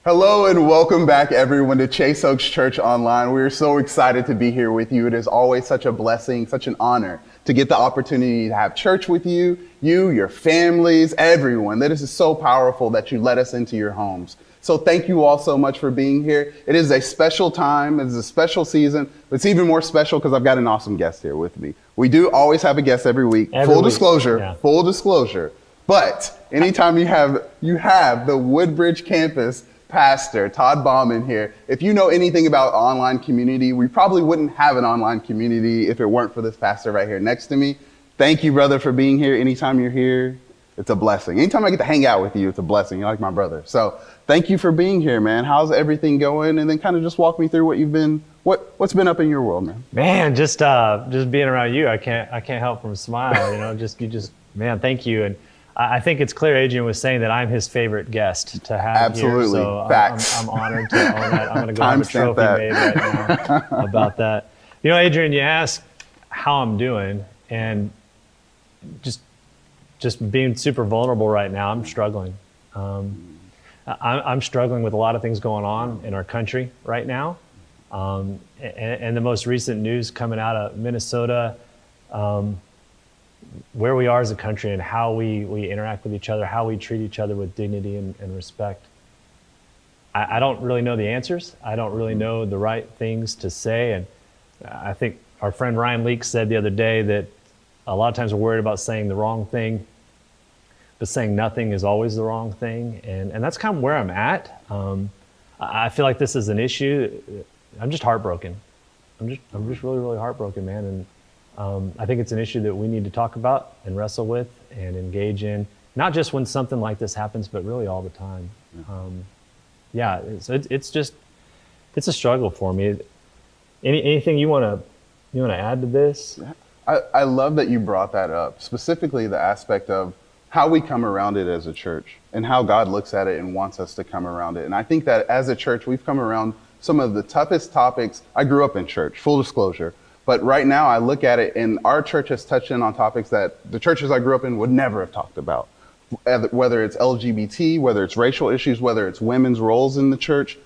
Hello and welcome back everyone to Chase Oaks Church Online. We are so excited to be here with you. It is always such a blessing, such an honor to get the opportunity to have church with you, your families, everyone. That is so powerful that you let us into your homes. So thank you all so much for being here. It is a special time, it is a special season, but it's even more special because I've got an awesome guest here with me. We do always have a guest every week. Full disclosure. But anytime you have the Woodbridge campus pastor, Todd Bauman here. If you know anything about online community, we probably wouldn't have an online community if it weren't for this pastor right here next to me. Thank you, brother, for being here. Anytime you're here, it's a blessing. Anytime I get to hang out with you, it's a blessing. You're like my brother. So thank you for being here, man. How's everything going? And then kind of just walk me through what's been up in your world, man. Man, just being around you, I can't help from smile. Man, thank you. And I think it's clear Adrian was saying that I'm his favorite guest to have Absolutely. here. So Facts. I'm honored to own that. I'm going to go have a trophy made right now about that. Adrian, you asked how I'm doing, and just being super vulnerable right now, I'm struggling. I'm struggling with a lot of things going on in our country right now. And the most recent news coming out of Minnesota, where we are as a country and how we interact with each other, how we treat each other with dignity and respect. I don't really know the answers. I don't really know the right things to say. And I think our friend Ryan Leake said the other day that a lot of times we're worried about saying the wrong thing, but saying nothing is always the wrong thing. And that's kind of where I'm at. I feel like this is an issue. I'm just heartbroken. I'm just really, really heartbroken, man. And I think it's an issue that we need to talk about and wrestle with and engage in, not just when something like this happens, but really all the time. It's a struggle for me. Anything you want to add to this? I love that you brought that up, specifically the aspect of how we come around it as a church and how God looks at it and wants us to come around it. And I think that as a church, we've come around some of the toughest topics. I grew up in church, full disclosure. But right now I look at it and our church has touched in on topics that the churches I grew up in would never have talked about, whether it's LGBT, whether it's racial issues, whether it's women's roles in the church.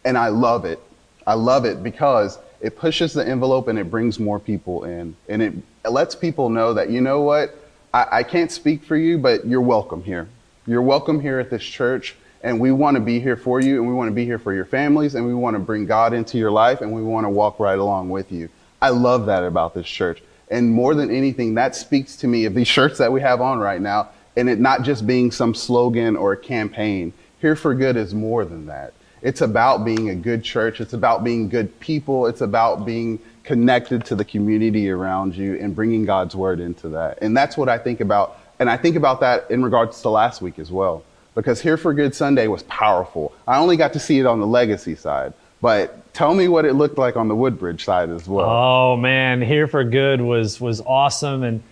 And I love it. I love it because it pushes the envelope and it brings more people in. And it lets people know that, you know what, I can't speak for you, but you're welcome here. You're welcome here at this church. And we want to be here for you. And we want to be here for your families. And we want to bring God into your life. And we want to walk right along with you. I love that about this church. And more than anything, that speaks to me of these shirts that we have on right now, and it not just being some slogan or a campaign. Here for Good is more than that. It's about being a good church. It's about being good people. It's about being connected to the community around you and bringing God's word into that. And that's what I think about. And I think about that in regards to last week as well, because Here for Good Sunday was powerful. I only got to see it on the legacy side. But tell me what it looked like on the Woodbridge side as well. Oh man, Here for Good was awesome. And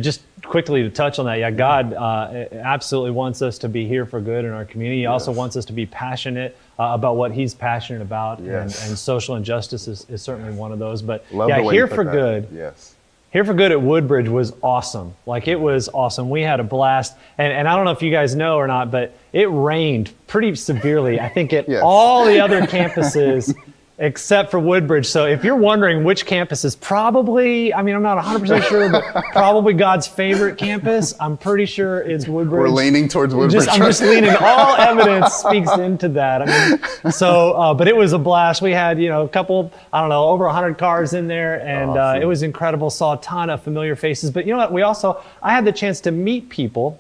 just quickly to touch on that, God absolutely wants us to be here for good in our community. He also wants us to be passionate about what He's passionate about. Yes. And social injustice is certainly one of those. But Here for Good. Yes. Here for Good at Woodbridge was awesome. Like, it was awesome. We had a blast. And I don't know if you guys know or not, but it rained pretty severely, I think, at all the other campuses except for Woodbridge. So if you're wondering which campus is probably, I'm not 100% sure, but probably God's favorite campus, I'm pretty sure it's Woodbridge. We're leaning towards Woodbridge. I'm just leaning. All evidence speaks into that. But it was a blast. We had, a couple, over 100 cars in there, and awesome. It was incredible. Saw a ton of familiar faces. But you know what? I had the chance to meet people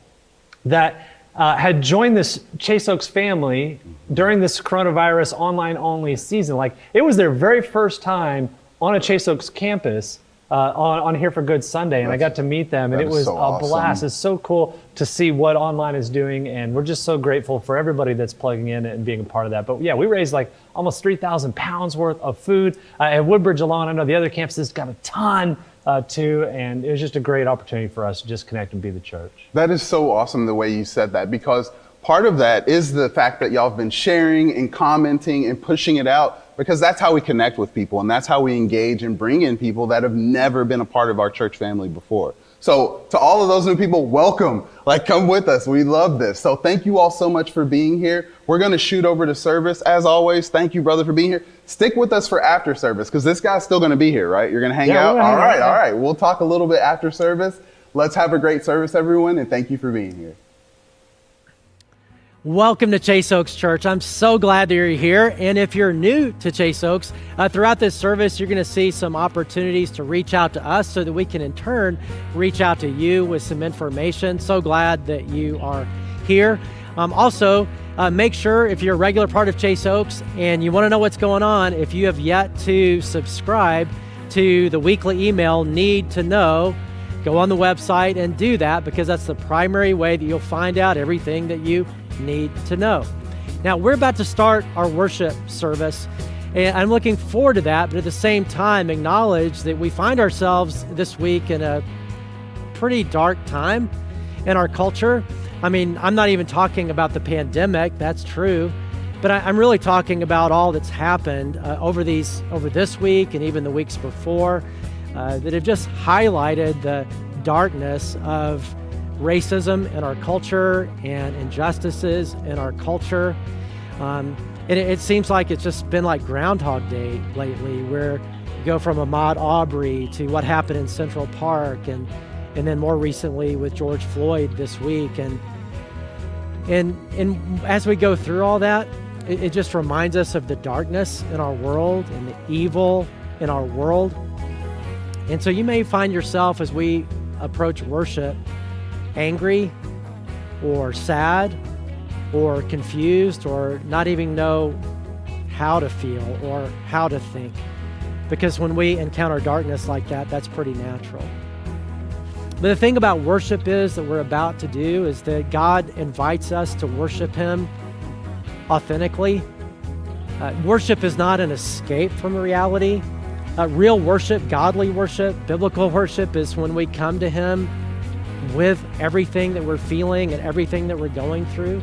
that had joined this Chase Oaks family during this coronavirus online-only season. Like, it was their very first time on a Chase Oaks campus on Here for Good Sunday, and I got to meet them, and it was so a blast. awesome. It's so cool to see what online is doing, and we're just so grateful for everybody that's plugging in and being a part of that. But yeah, we raised like almost 3,000 pounds worth of food at Woodbridge alone. I know the other campuses got a ton too, and it was just a great opportunity for us to just connect and be the church. That is so awesome the way you said that, because part of that is the fact that y'all have been sharing and commenting and pushing it out, because that's how we connect with people, and that's how we engage and bring in people that have never been a part of our church family before. So to all of those new people, welcome. Like, come with us. We love this. So thank you all so much for being here. We're going to shoot over to service. As always, thank you, brother, for being here. Stick with us for after service, because this guy's still going to be here, right? You're going to hang out? All right. We'll talk a little bit after service. Let's have a great service, everyone, and thank you for being here. Welcome to Chase Oaks Church. I'm so glad that you're here. And if you're new to Chase Oaks, throughout this service, you're going to see some opportunities to reach out to us so that we can in turn reach out to you with some information. So glad that you are here. Also, make sure if you're a regular part of Chase Oaks and you want to know what's going on, if you have yet to subscribe to the weekly email Need to Know, go on the website and do that, because that's the primary way that you'll find out everything that you need to know. Now, we're about to start our worship service, and I'm looking forward to that, but at the same time, acknowledge that we find ourselves this week in a pretty dark time in our culture. I mean, I'm not even talking about the pandemic, that's true, but I'm really talking about all that's happened over this week and even the weeks before that have just highlighted the darkness of racism in our culture and injustices in our culture. And it seems like it's just been like Groundhog Day lately, where you go from Ahmaud Arbery to what happened in Central Park, and then more recently with George Floyd this week. And as we go through all that, it just reminds us of the darkness in our world and the evil in our world. And so you may find yourself, as we approach worship, angry or sad or confused or not even know how to feel or how to think. Because when we encounter darkness like that, that's pretty natural. But the thing about worship is that we're about to do is that God invites us to worship Him authentically. Worship is not an escape from reality. Real worship, godly worship, biblical worship is when we come to Him with everything that we're feeling and everything that we're going through.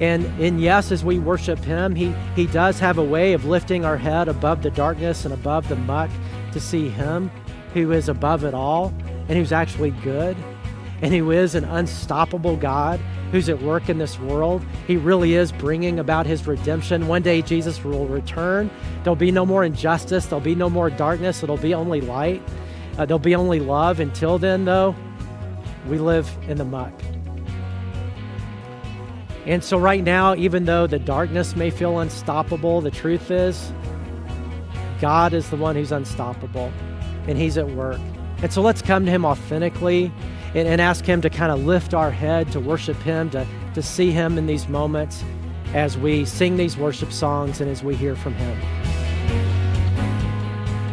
And yes, as we worship Him, He does have a way of lifting our head above the darkness and above the muck to see Him who is above it all and who's actually good and who is an unstoppable God who's at work in this world. He really is bringing about His redemption. One day Jesus will return. There'll be no more injustice. There'll be no more darkness. It'll be only light. There'll be only love. Until then, though, we live in the muck. And so right now, even though the darkness may feel unstoppable, the truth is God is the one who's unstoppable, and He's at work. And so let's come to Him authentically and ask Him to kind of lift our head, to worship Him, to see Him in these moments as we sing these worship songs and as we hear from Him.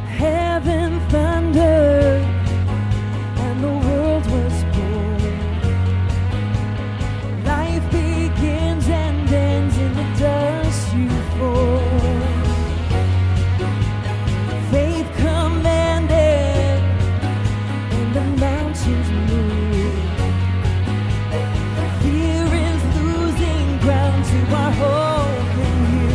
Heaven thundered and the world was born. Life begins and ends in the dust you form. Faith commanded and the mountains move. Fear is losing ground to our hope in you.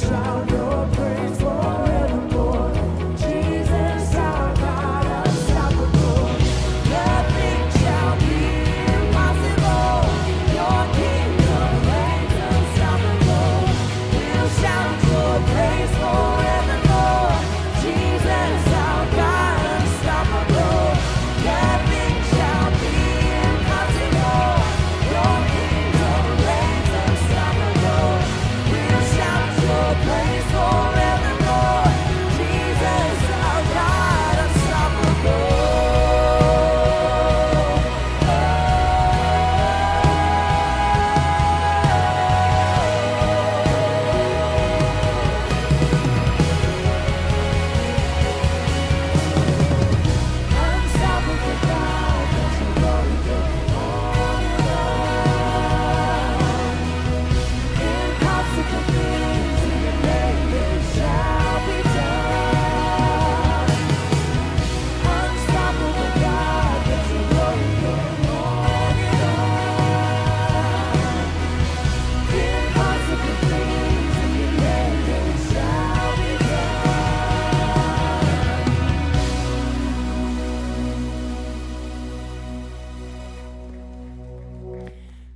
shout your praise forevermore. Jesus, our God, unstoppable. Nothing shall be impossible. Your kingdom reigns unstoppable. We'll shout your praise forevermore. Jesus, our God, unstoppable. Nothing shall be impossible. Your kingdom reigns unstoppable. We'll shout your praise forevermore. Jesus, our God, unstoppable. Unstoppable God, let your glory go on and on. Impossible things in your name, they shall be done. Unstoppable God, let your glory go on and on. Impossible things in your name, they shall be done.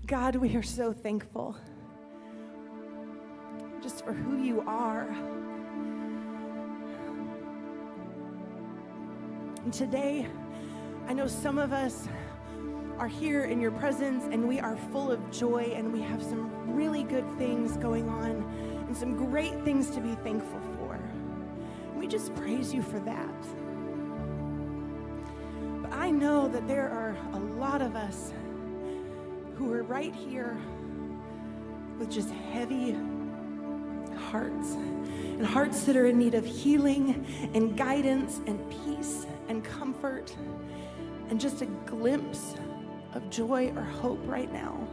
God, we are so thankful just for who you are. And today, I know some of us are here in your presence and we are full of joy and we have some really good things going on and some great things to be thankful for. And we just praise you for that. But I know that there are a lot of us who are right here with just heavy hearts and hearts that are in need of healing and guidance and peace and comfort and just a glimpse of joy or hope right now.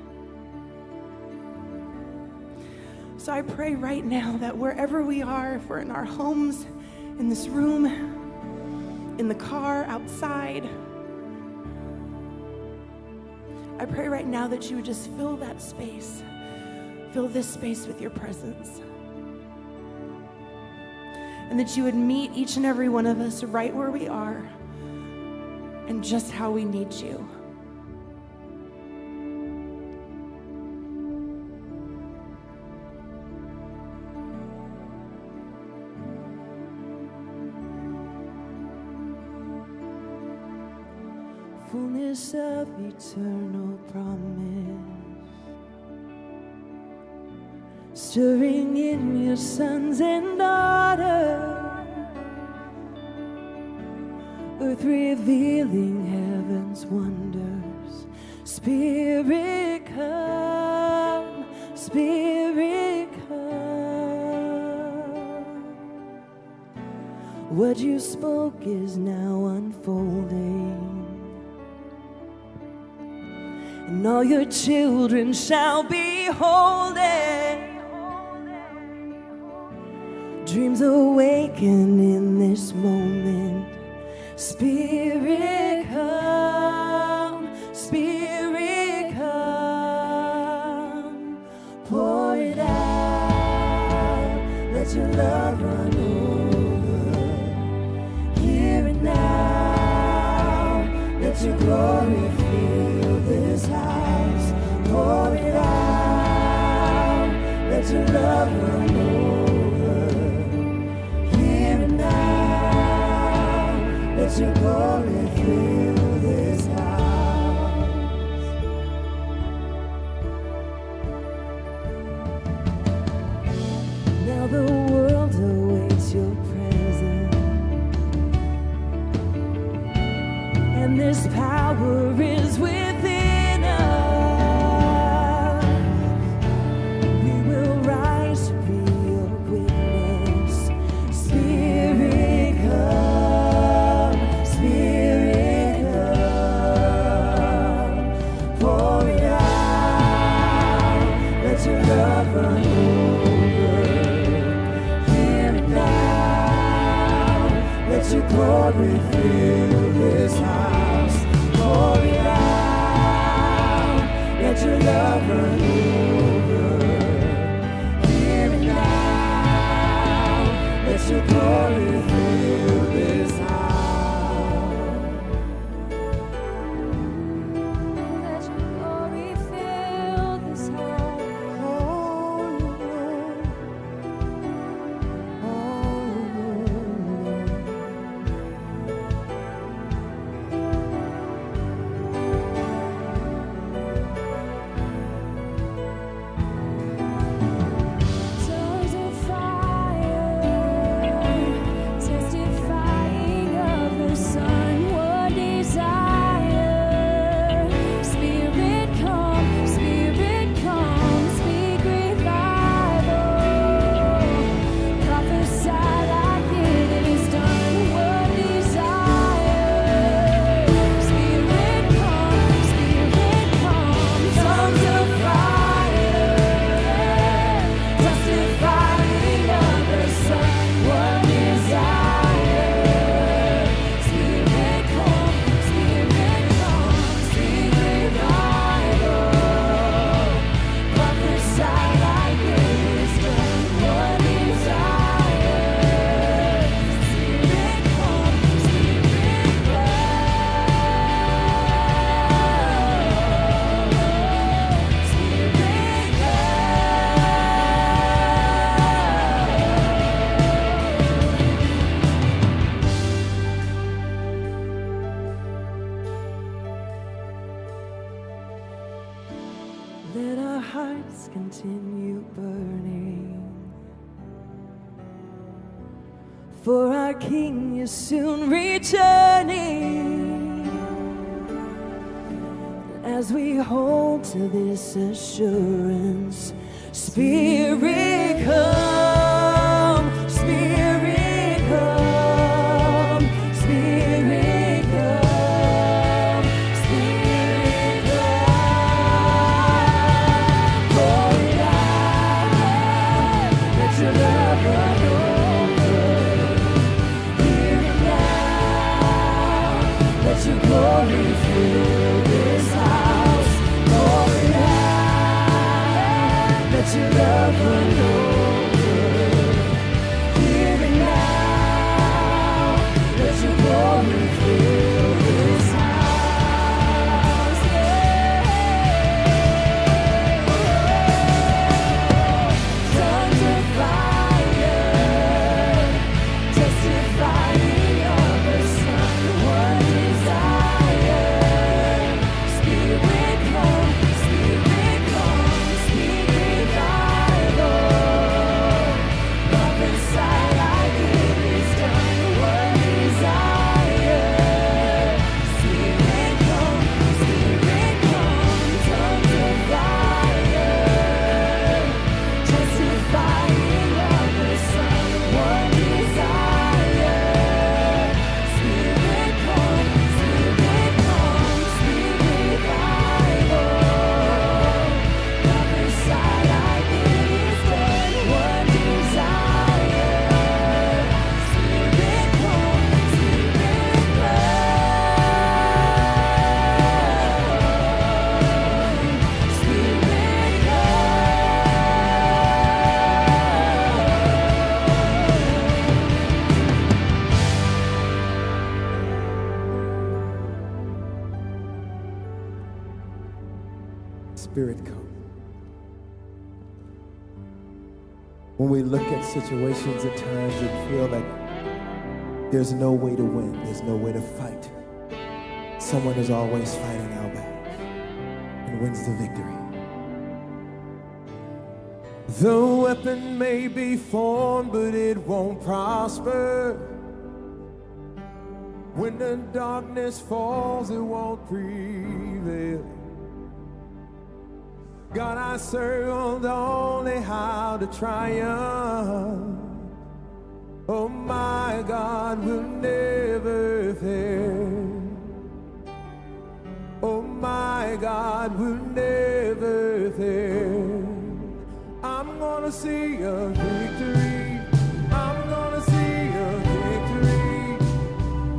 So I pray right now that wherever we are, if we're in our homes, in this room, in the car, outside, I pray right now that you would just fill that space, fill this space with your presence. And that you would meet each and every one of us right where we are and just how we need you. Fullness of eternal promise, stirring in your sons and daughters, earth revealing heaven's wonders. Spirit come, Spirit come. What you spoke is now unfolding, and all your children shall be holding. Dreams awaken in this moment. Spirit come, Spirit come. Pour it out, let your love run over. Here and now, let your glory fill this house. Pour it out, let your love run over. Here and now, let your glory fill this house. Now the world awaits your presence, and this power is within us. We will rise to be your witness. Spirit come, Spirit come. Pour it out, let your love run over. Here and now, let your glory fill this house. Pour it out, let your love run over. Here and now, continue burning. For our King is soon returning. As we hold to this assurance, Spirit come, Spirit come, Spirit come, Spirit come. Pour it out, let your love run over. Here and now, let your glory fill this house. Pour it out, let your love run over. Here and now, let your glory fill this house. Yeah. Tongues of fire, testifying of the Son. One desire, Spirit come, Spirit come, speak revival. Prophesy like it is done. One desire, Spirit come, tongues of fire, testifying of the Son. One desire, Spirit come, speak revival. Prophesy like it is done. One desire, Spirit come, Spirit come. When we look at situations at times and feel like there's no way to win, there's no way to fight, someone is always fighting our battles and wins the victory. The weapon may be formed, but it won't prosper. When the darkness falls, it won't prevail. God, I serve only how to triumph. Oh, my God will never fail. Oh, my God will never fail. I'm gonna see a victory. I'm gonna see a victory.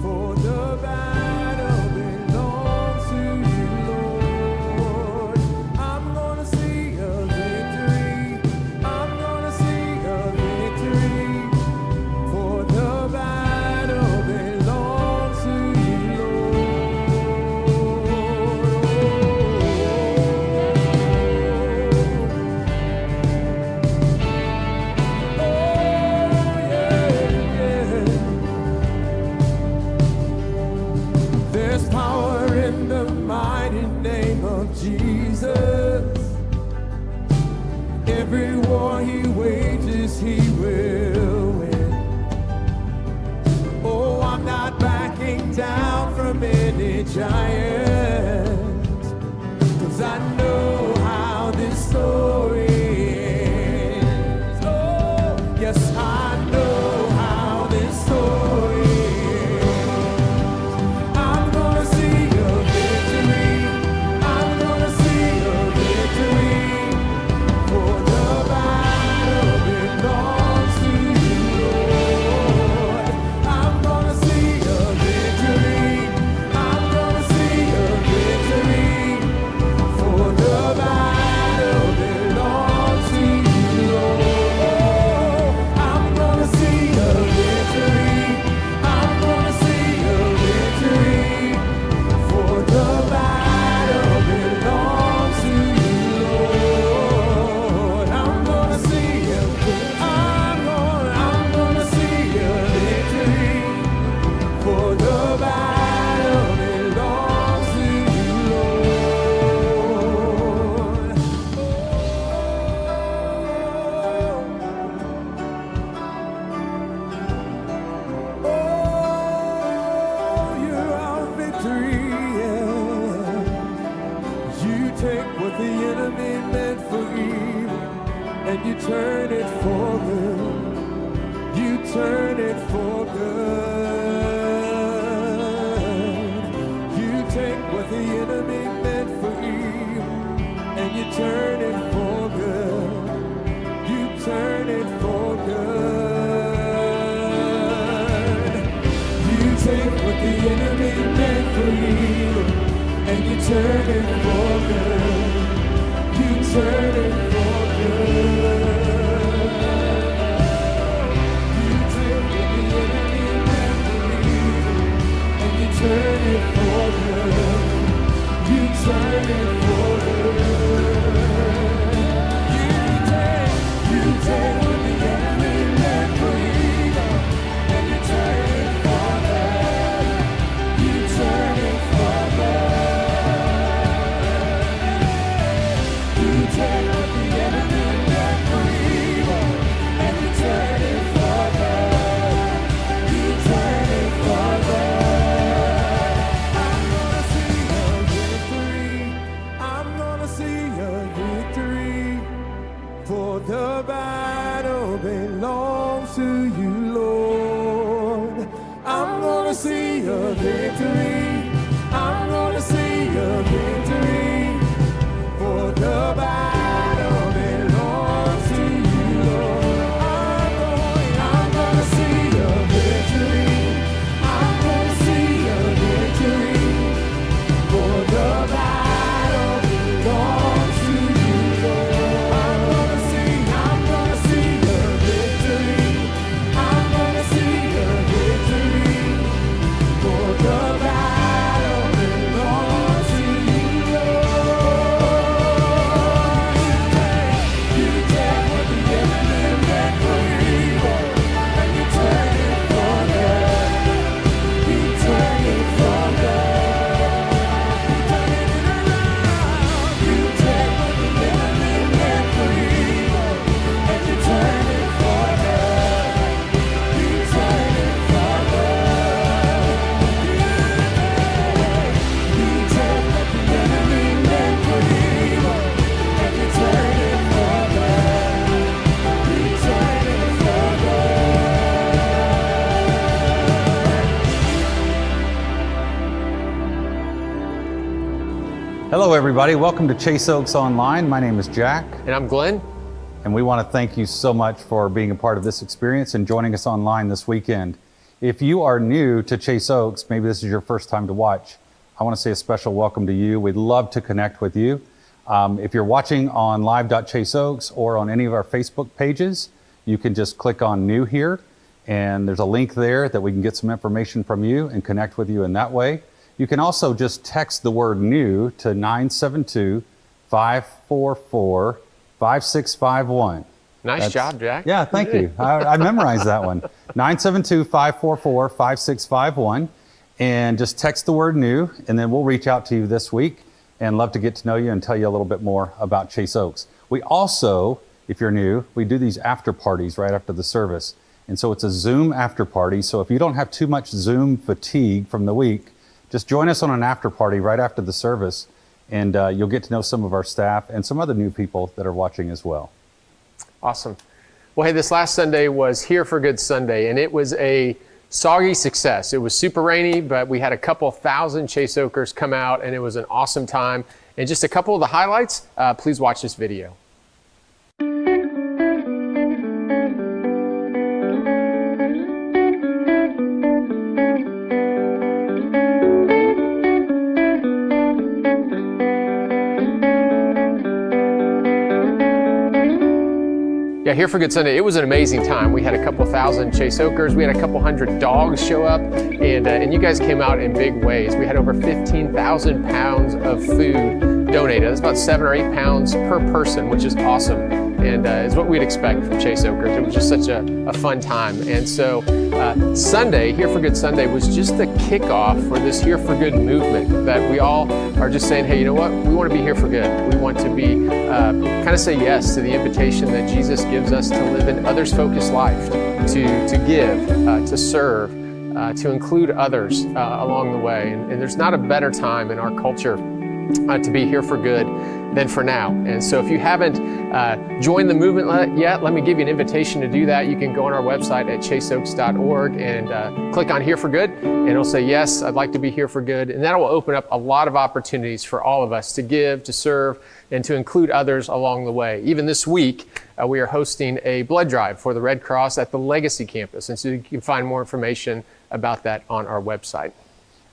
For the battle belongs to you, Lord. I'm gonna see a victory. I'm gonna see a victory. For the battle belongs to you, There's power in the mighty name of Jesus. Every war he wages, he will win. Oh, I'm not backing down from any giant, 'cause I know how this story ends. Oh, yes, I know how this story ends. I'm gonna see a victory. I'm gonna see a victory. For the battle belongs to you, Lord. I'm gonna see a victory. I'm gonna see a turn it for good. You take what the enemy meant for evil, and you turn it for good. You turn it for good. You take what the enemy meant for evil, and you turn it for good. You turn it for good. You take what the enemy meant for evil, and you turn it for good. You turn it for good. You take what the enemy meant for evil, and you turn it for good. You turn it for good. You take what the enemy meant for evil, and you turn it for good. You turn it for good. I'm gonna see a victory. I'm gonna see a victory. For the battle belongs to you, Lord. I'm gonna see a victory. I'm gonna see a victory. For the battle belongs to you, Lord. I'm gonna see a victory. I'm gonna see a victory. For the battle belongs to you, Lord. I'm gonna see a victory. I'm gonna see a victory. For the battle belongs to you, Lord. You take what the enemy meant for evil, and you turn it for good. You turn it for good. You turn it around. You take what the enemy meant for evil, and you turn it for good. You turn it for good. You take what the enemy meant for evil, and you turn it for good. You turn it for Hello, everybody. Welcome to Chase Oaks Online. My name is Jack, And I'm Glenn. and we want to thank you so much for being a part of this experience and joining us online this weekend. If you are new to Chase Oaks, maybe this is your first time to watch, I want to say a special welcome to you. We'd love to connect with you. If you're watching on live.chaseoaks or on any of our Facebook pages, you can just click on New here, and there's a link there that we can get some information from you and connect with you in that way. You can also just text the word new to 972-544-5651. Nice job, Jack. Yeah, thank you. I memorized that one. 972-544-5651. And just text the word new, and then we'll reach out to you this week and love to get to know you and tell you a little bit more about Chase Oaks. We also, if you're new, we do these after parties right after the service. And so it's a Zoom after party. So if you don't have too much Zoom fatigue from the week, just join us on an after party right after the service, and you'll get to know some of our staff and some other new people that are watching as well. Awesome. Well, hey, this last Sunday was Here for Good Sunday, and it was a soggy success. It was super rainy, but we had a couple thousand Chase Oakers come out, and it was an awesome time. And just a couple of the highlights, please watch this video. Yeah, Here for Good Sunday, it was an amazing time. We had a couple thousand Chase Oakers. We had a couple hundred dogs show up, and you guys came out in big ways. We had over 15,000 pounds of food donated. That's about 7 or 8 pounds per person, which is awesome, and is what we'd expect from Chase Oakers. It was just such a fun time. And so Sunday, Here for Good Sunday, was just the kickoff for this Here for Good movement that we all are just saying, hey, you know what? We want to be here for good. We want to be kind of say yes to the invitation that Jesus gives us to live an others-focused life, to give, to serve, to include others along the way. And there's not a better time in our culture to be here for good than for now. And so if you haven't joined the movement yet, let me give you an invitation to do that. You can go on our website at chaseoaks.org and click on Here for Good, and it'll say, yes, I'd like to be here for good. And that will open up a lot of opportunities for all of us to give, to serve, and to include others along the way. Even this week, we are hosting a blood drive for the Red Cross at the Legacy campus. And so you can find more information about that on our website.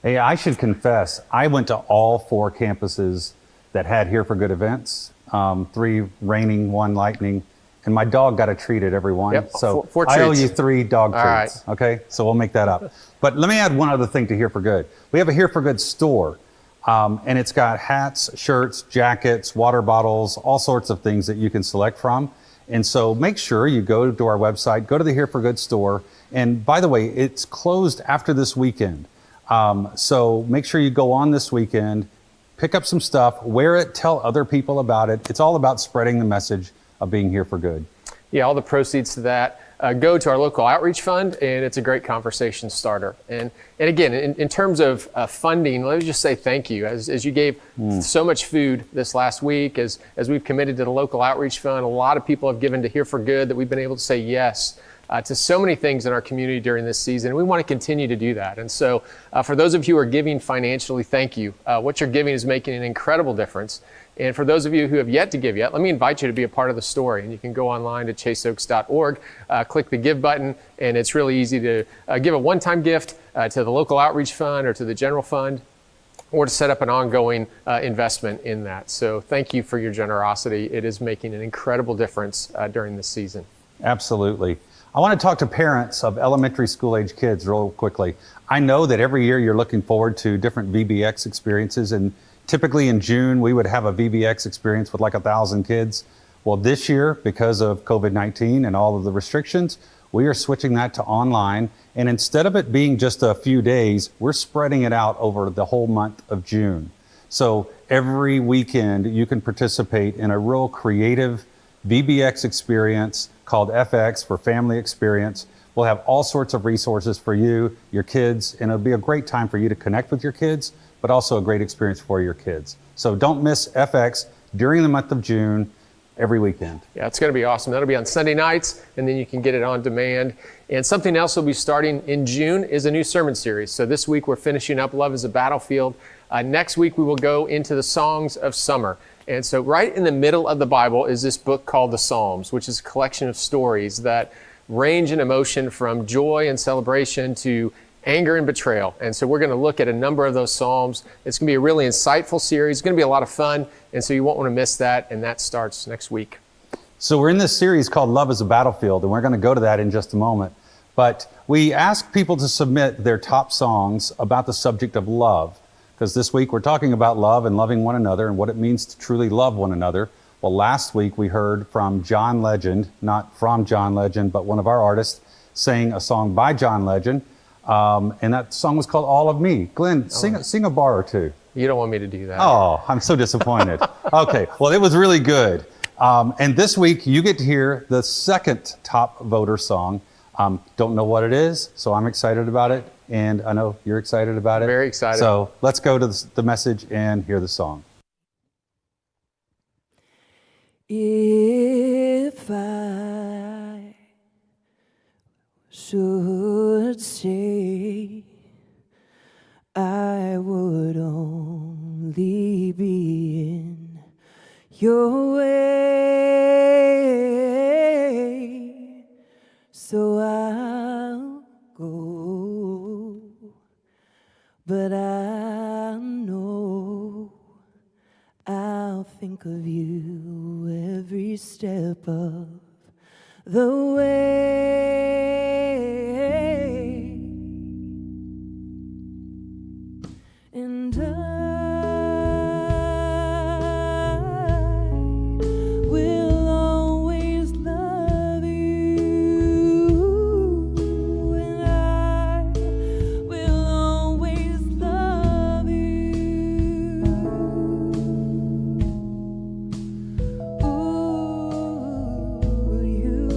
Hey, I should confess, I went to all 4 campuses that had Here for Good events, 3 raining, 1 lightning, and my dog got a treat at every one. Yep, so four I owe treats. you 3 dog All treats. right. Okay, so we'll make that up. But let me add one other thing to Here for Good. We have a Here for Good store, and it's got hats, shirts, jackets, water bottles, all sorts of things that you can select from. And so make sure you go to our website, go to the Here for Good store. And by the way, it's closed after this weekend. So make sure you go on this weekend, pick up some stuff, wear it, tell other people about it. It's all about spreading the message of being here for good. Yeah, all the proceeds to that go to our local outreach fund, and it's a great conversation starter. And again, in terms of funding, let me just say thank you. As you gave so much food this last week, as we've committed to the local outreach fund, a lot of people have given to Here for Good that we've been able to say yes to so many things in our community during this season. And we want to continue to do that. And so for those of you who are giving financially, thank you. What you're giving is making an incredible difference. And for those of you who have yet to give yet, let me invite you to be a part of the story. And you can go online to chaseoaks.org, click the Give button, and it's really easy to give a one-time gift to the local outreach fund or to the general fund, or to set up an ongoing investment in that. So thank you for your generosity. It is making an incredible difference during this season. Absolutely. I want to talk to parents of elementary school age kids real quickly. I know that every year you're looking forward to different VBX experiences, and typically in June we would have a VBX experience with like 1,000 kids. Well, this year, because of COVID-19 and all of the restrictions, we are switching that to online. And instead of it being just a few days, we're spreading it out over the whole month of June. So every weekend you can participate in a real creative VBX experience called FX for Family Experience. We'll have all sorts of resources for you, your kids, and it'll be a great time for you to connect with your kids, but also a great experience for your kids. So don't miss FX during the month of June, every weekend. Yeah, it's going to be awesome. That'll be on Sunday nights, and then you can get it on demand. And something else will be starting in June is a new sermon series. So this week we're finishing up Love is a Battlefield. Next week we will go into the Songs of Summer. And so right in the middle of the Bible is this book called the Psalms, which is a collection of stories that range in emotion from joy and celebration to anger and betrayal. And so we're going to look at a number of those Psalms. It's going to be a really insightful series. It's going to be a lot of fun. And so you won't want to miss that. And that starts next week. So we're in this series called Love is a Battlefield, and we're going to go to that in just a moment. But we ask people to submit their top songs about the subject of love, because this week we're talking about love and loving one another and what it means to truly love one another. Well, last week we heard from John Legend, not from John Legend, but one of our artists sang a song by John Legend. And that song was called All of Me. Glenn, sing a bar or two. You don't want me to do that. Oh, I'm so disappointed. Okay, well, it was really good. And this week you get to hear the second top voter song. Don't know what it is, so I'm excited about it. And I know you're excited about it. Very excited. So let's go to the message and hear the song. If I should say I would only be in your way, so I'll go, but I know I'll think of you every step of the way, and I will always love you, and I will always love you. Ooh, you.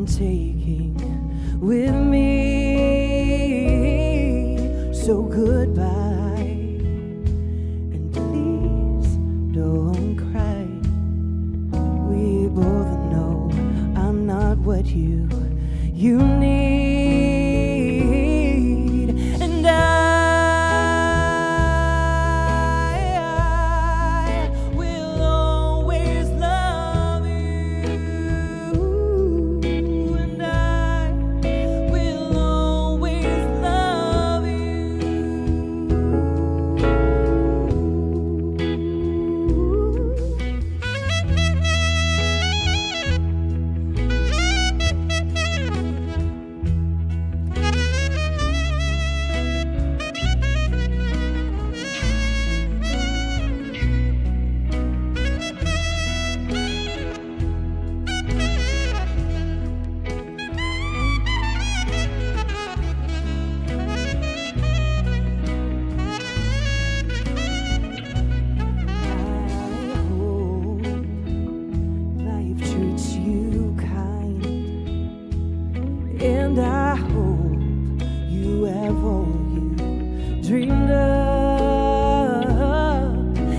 I'm taking with me. So goodbye, and please don't cry. We both know I'm not what you need, and I will always love you, and I will always love you. I hope life treats you kind, and I hope you have all you dreamed of,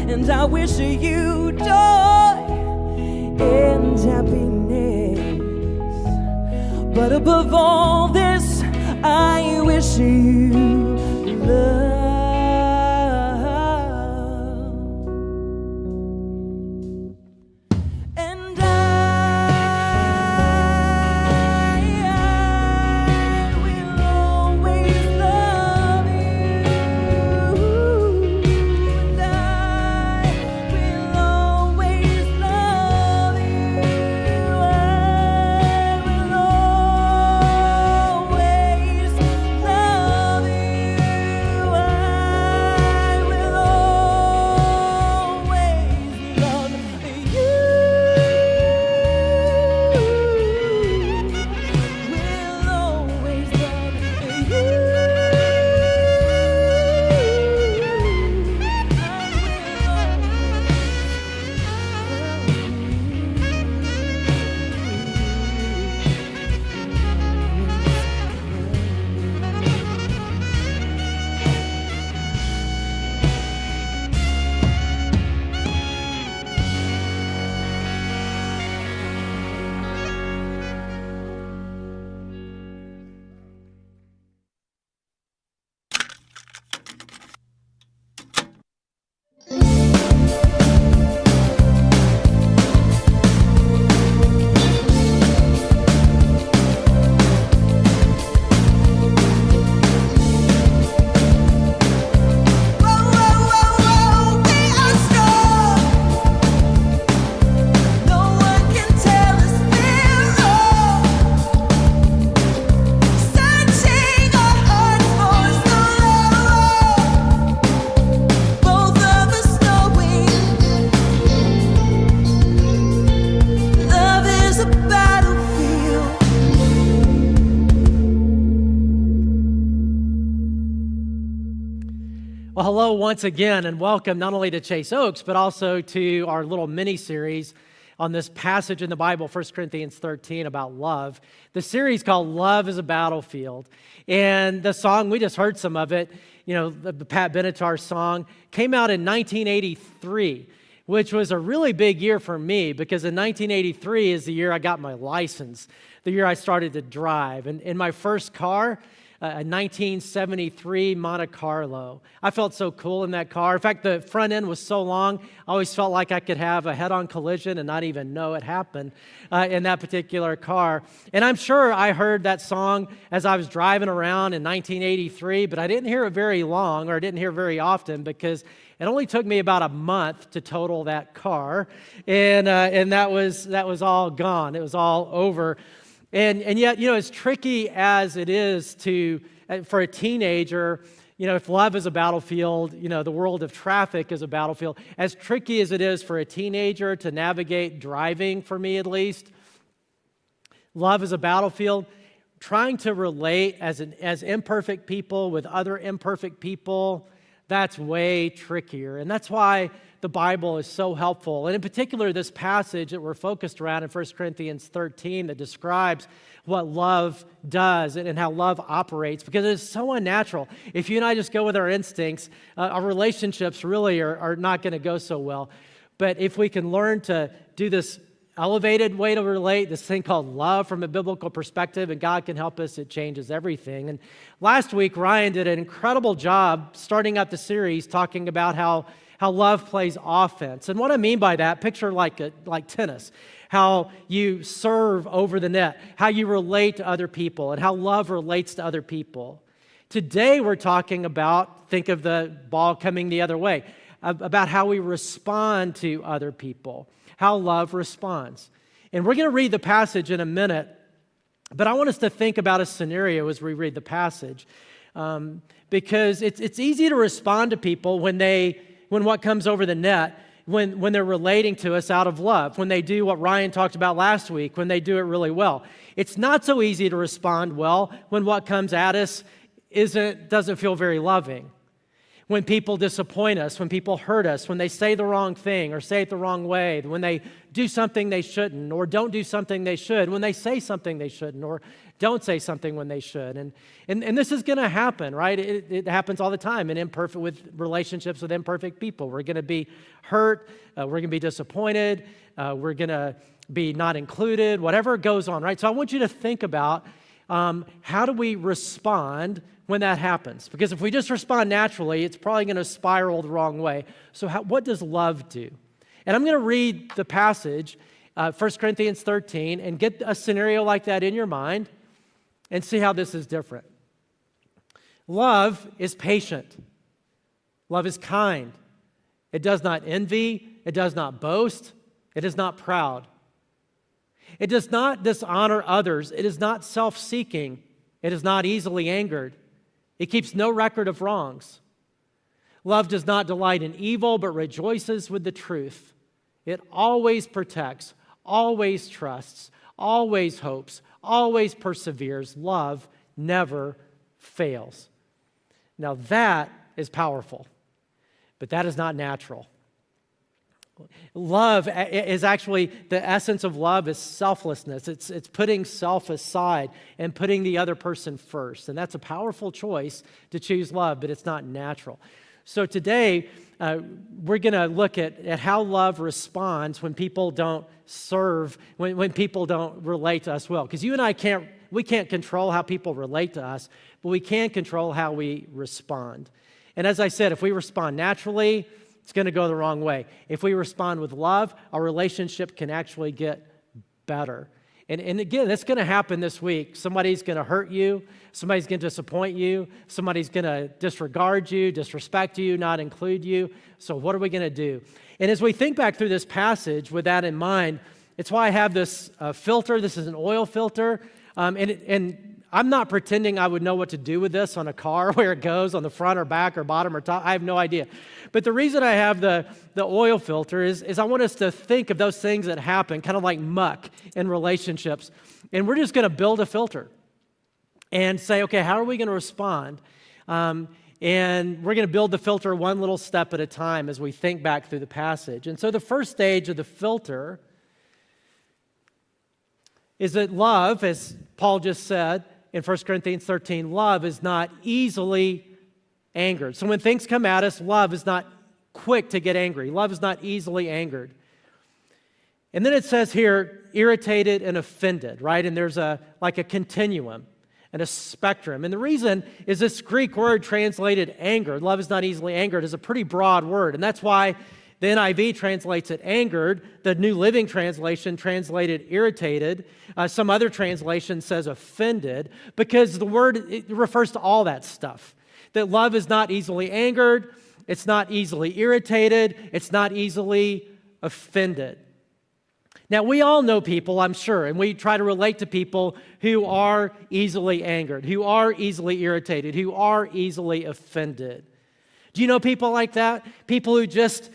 and I wish you joy and happiness, but above all this, I wish you love. And I will always love you, and I will always love you. I will always love you. I will always love you. Will always love you. Love is a battlefield. Well, hello once again, and welcome not only to Chase Oaks, but also to our little mini-series on this passage in the Bible, 1 Corinthians 13, about love. The series called Love is a Battlefield. And the song, we just heard some of it, you know, the Pat Benatar song, came out in 1983, which was a really big year for me because in 1983 is the year I got my license, the year I started to drive. And in my first car, a 1973 Monte Carlo. I felt so cool in that car. In fact, the front end was so long, I always felt like I could have a head-on collision and not even know it happened in that particular car. And I'm sure I heard that song as I was driving around in 1983, but I didn't hear it very long, or I didn't hear it very often, because it only took me about a month to total that car, and that was all gone. It was all over. And yet, you know, as tricky as it is for a teenager, you know, if love is a battlefield, you know, the world of traffic is a battlefield. As tricky as it is for a teenager to navigate driving, for me at least, love is a battlefield. Trying to relate as imperfect people with other imperfect people, That's way trickier. And that's why the Bible is so helpful. And in particular, this passage that we're focused around in 1 Corinthians 13 that describes what love does and how love operates, because it's so unnatural. If you and I just go with our instincts, our relationships really are not going to go so well. But if we can learn to do this elevated way to relate, this thing called love from a biblical perspective, and God can help us, it changes everything. And last week, Ryan did an incredible job starting out the series talking about how love plays offense. And what I mean by that, picture like tennis, how you serve over the net, how you relate to other people, and how love relates to other people. Today, we're talking about, think of the ball coming the other way, about how we respond to other people, how love responds. And we're going to read the passage in a minute, but I want us to think about a scenario as we read the passage, because it's easy to respond to people when what comes over the net, when they're relating to us out of love, when they do what Ryan talked about last week, when they do it really well. It's not so easy to respond well when what comes at us doesn't feel very loving. When people disappoint us, when people hurt us, when they say the wrong thing or say it the wrong way, when they do something they shouldn't or don't do something they should, when they say something they shouldn't or don't say something when they should. And this is going to happen, right? It happens all the time with relationships with imperfect people. We're going to be hurt. We're going to be disappointed. We're going to be not included, whatever goes on, right? So I want you to think about how do we respond when that happens? Because if we just respond naturally, it's probably going to spiral the wrong way. So what does love do? And I'm going to read the passage, 1 Corinthians 13, and get a scenario like that in your mind and see how this is different. Love is patient. Love is kind. It does not envy. It does not boast. It is not proud. It does not dishonor others. It is not self-seeking. It is not easily angered. It keeps no record of wrongs. Love does not delight in evil, but rejoices with the truth. It always protects, always trusts, always hopes, always perseveres. Love never fails. Now that is powerful, but that is not natural. Love is actually, the essence of love is selflessness. It's putting self aside and putting the other person first. And that's a powerful choice to choose love, but it's not natural. So today, we're going to look at how love responds when people don't serve, when people don't relate to us well. Because you and I can't control how people relate to us, but we can control how we respond. And as I said, if we respond naturally, it's going to go the wrong way. If we respond with love, our relationship can actually get better. And again, it's going to happen this week. Somebody's going to hurt you. Somebody's going to disappoint you. Somebody's going to disregard you, disrespect you, not include you. So what are we going to do? And as we think back through this passage with that in mind, it's why I have this filter. This is an oil filter. And I'm not pretending I would know what to do with this on a car, where it goes on the front or back or bottom or top. I have no idea. But the reason I have the oil filter is I want us to think of those things that happen, kind of like muck in relationships. And we're just going to build a filter and say, okay, how are we going to respond? And we're going to build the filter one little step at a time as we think back through the passage. And so the first stage of the filter is that love, as Paul just said, in 1 Corinthians 13, love is not easily angered. So when things come at us, love is not quick to get angry. Love is not easily angered. And then it says here, irritated and offended, right? And there's like a continuum and a spectrum. And the reason is this Greek word translated anger, love is not easily angered, is a pretty broad word. And that's why the NIV translates it angered. The New Living Translation translated irritated. Some other translation says offended, because the word, it refers to all that stuff. That love is not easily angered, it's not easily irritated, it's not easily offended. Now, we all know people, I'm sure, and we try to relate to people who are easily angered, who are easily irritated, who are easily offended. Do you know people like that? People who just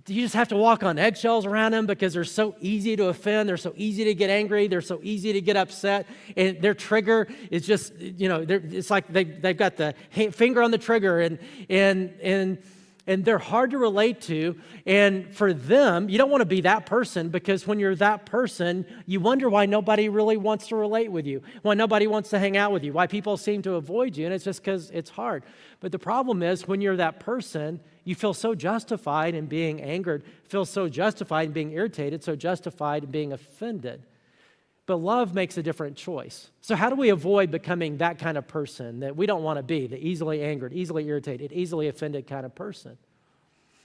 you just have to walk on eggshells around them because they're so easy to offend. They're so easy to get angry. They're so easy to get upset. And their trigger is just, it's like they've got the finger on the trigger and they're hard to relate to. And for them, you don't want to be that person, because when you're that person, you wonder why nobody really wants to relate with you, why nobody wants to hang out with you, why people seem to avoid you. And it's just because it's hard. But the problem is, when you're that person, you feel so justified in being angered, feel so justified in being irritated, so justified in being offended. But love makes a different choice. So how do we avoid becoming that kind of person that we don't want to be, the easily angered, easily irritated, easily offended kind of person?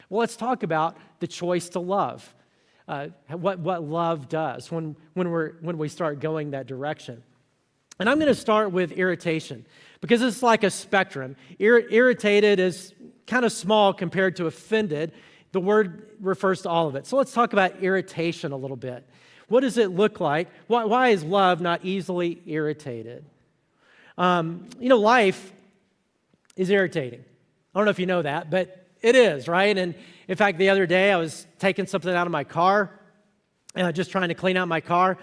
Well, let's talk about the choice to love, what love does when we start going that direction. And I'm going to start with irritation, because it's like a spectrum. Irritated is kind of small compared to offended. The word refers to all of it. So let's talk about irritation a little bit. What does it look like? Why is love not easily irritated? Life is irritating. I don't know if you know that, but it is, right? And in fact, the other day I was taking something out of my car, just trying to clean out my car,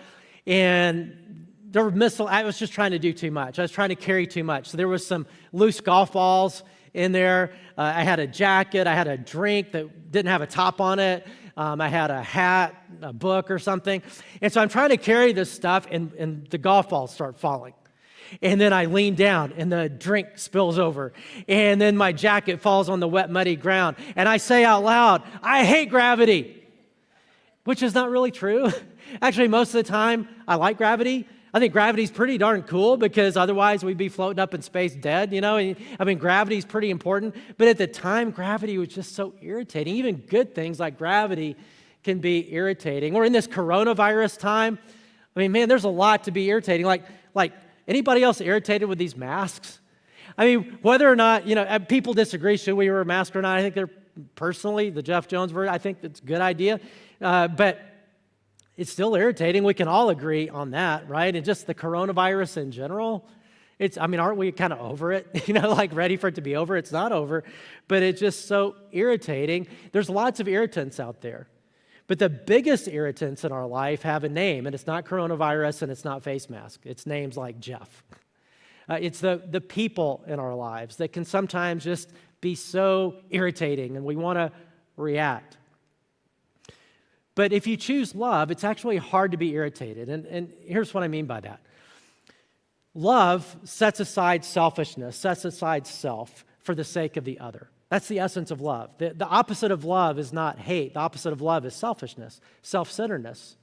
and I was just trying to do too much. I was trying to carry too much. So there was some loose golf balls in there. I had a jacket. I had a drink that didn't have a top on it. I had a hat, a book or something. And so I'm trying to carry this stuff, and the golf balls start falling. And then I lean down, and the drink spills over. And then my jacket falls on the wet, muddy ground. And I say out loud, "I hate gravity," which is not really true. Actually, most of the time, I like gravity. I think gravity's pretty darn cool, because otherwise we'd be floating up in space dead, gravity's pretty important. But at the time, gravity was just so irritating. Even good things like gravity can be irritating. Or in this coronavirus time, there's a lot to be irritating. Like anybody else irritated with these masks? Whether or not, people disagree, should we wear a mask or not? I think personally, the Jeff Jones version, I think it's a good idea. But it's still irritating. We can all agree on that, right? And just the coronavirus in general, aren't we kind of over it? Ready for it to be over? It's not over, but it's just so irritating. There's lots of irritants out there. But the biggest irritants in our life have a name, and it's not coronavirus and it's not face mask. It's names like Jeff. It's the people in our lives that can sometimes just be so irritating, and we want to react. But if you choose love, it's actually hard to be irritated. And here's what I mean by that. Love sets aside selfishness, sets aside self for the sake of the other. That's the essence of love. The opposite of love is not hate. The opposite of love is selfishness, self-centeredness.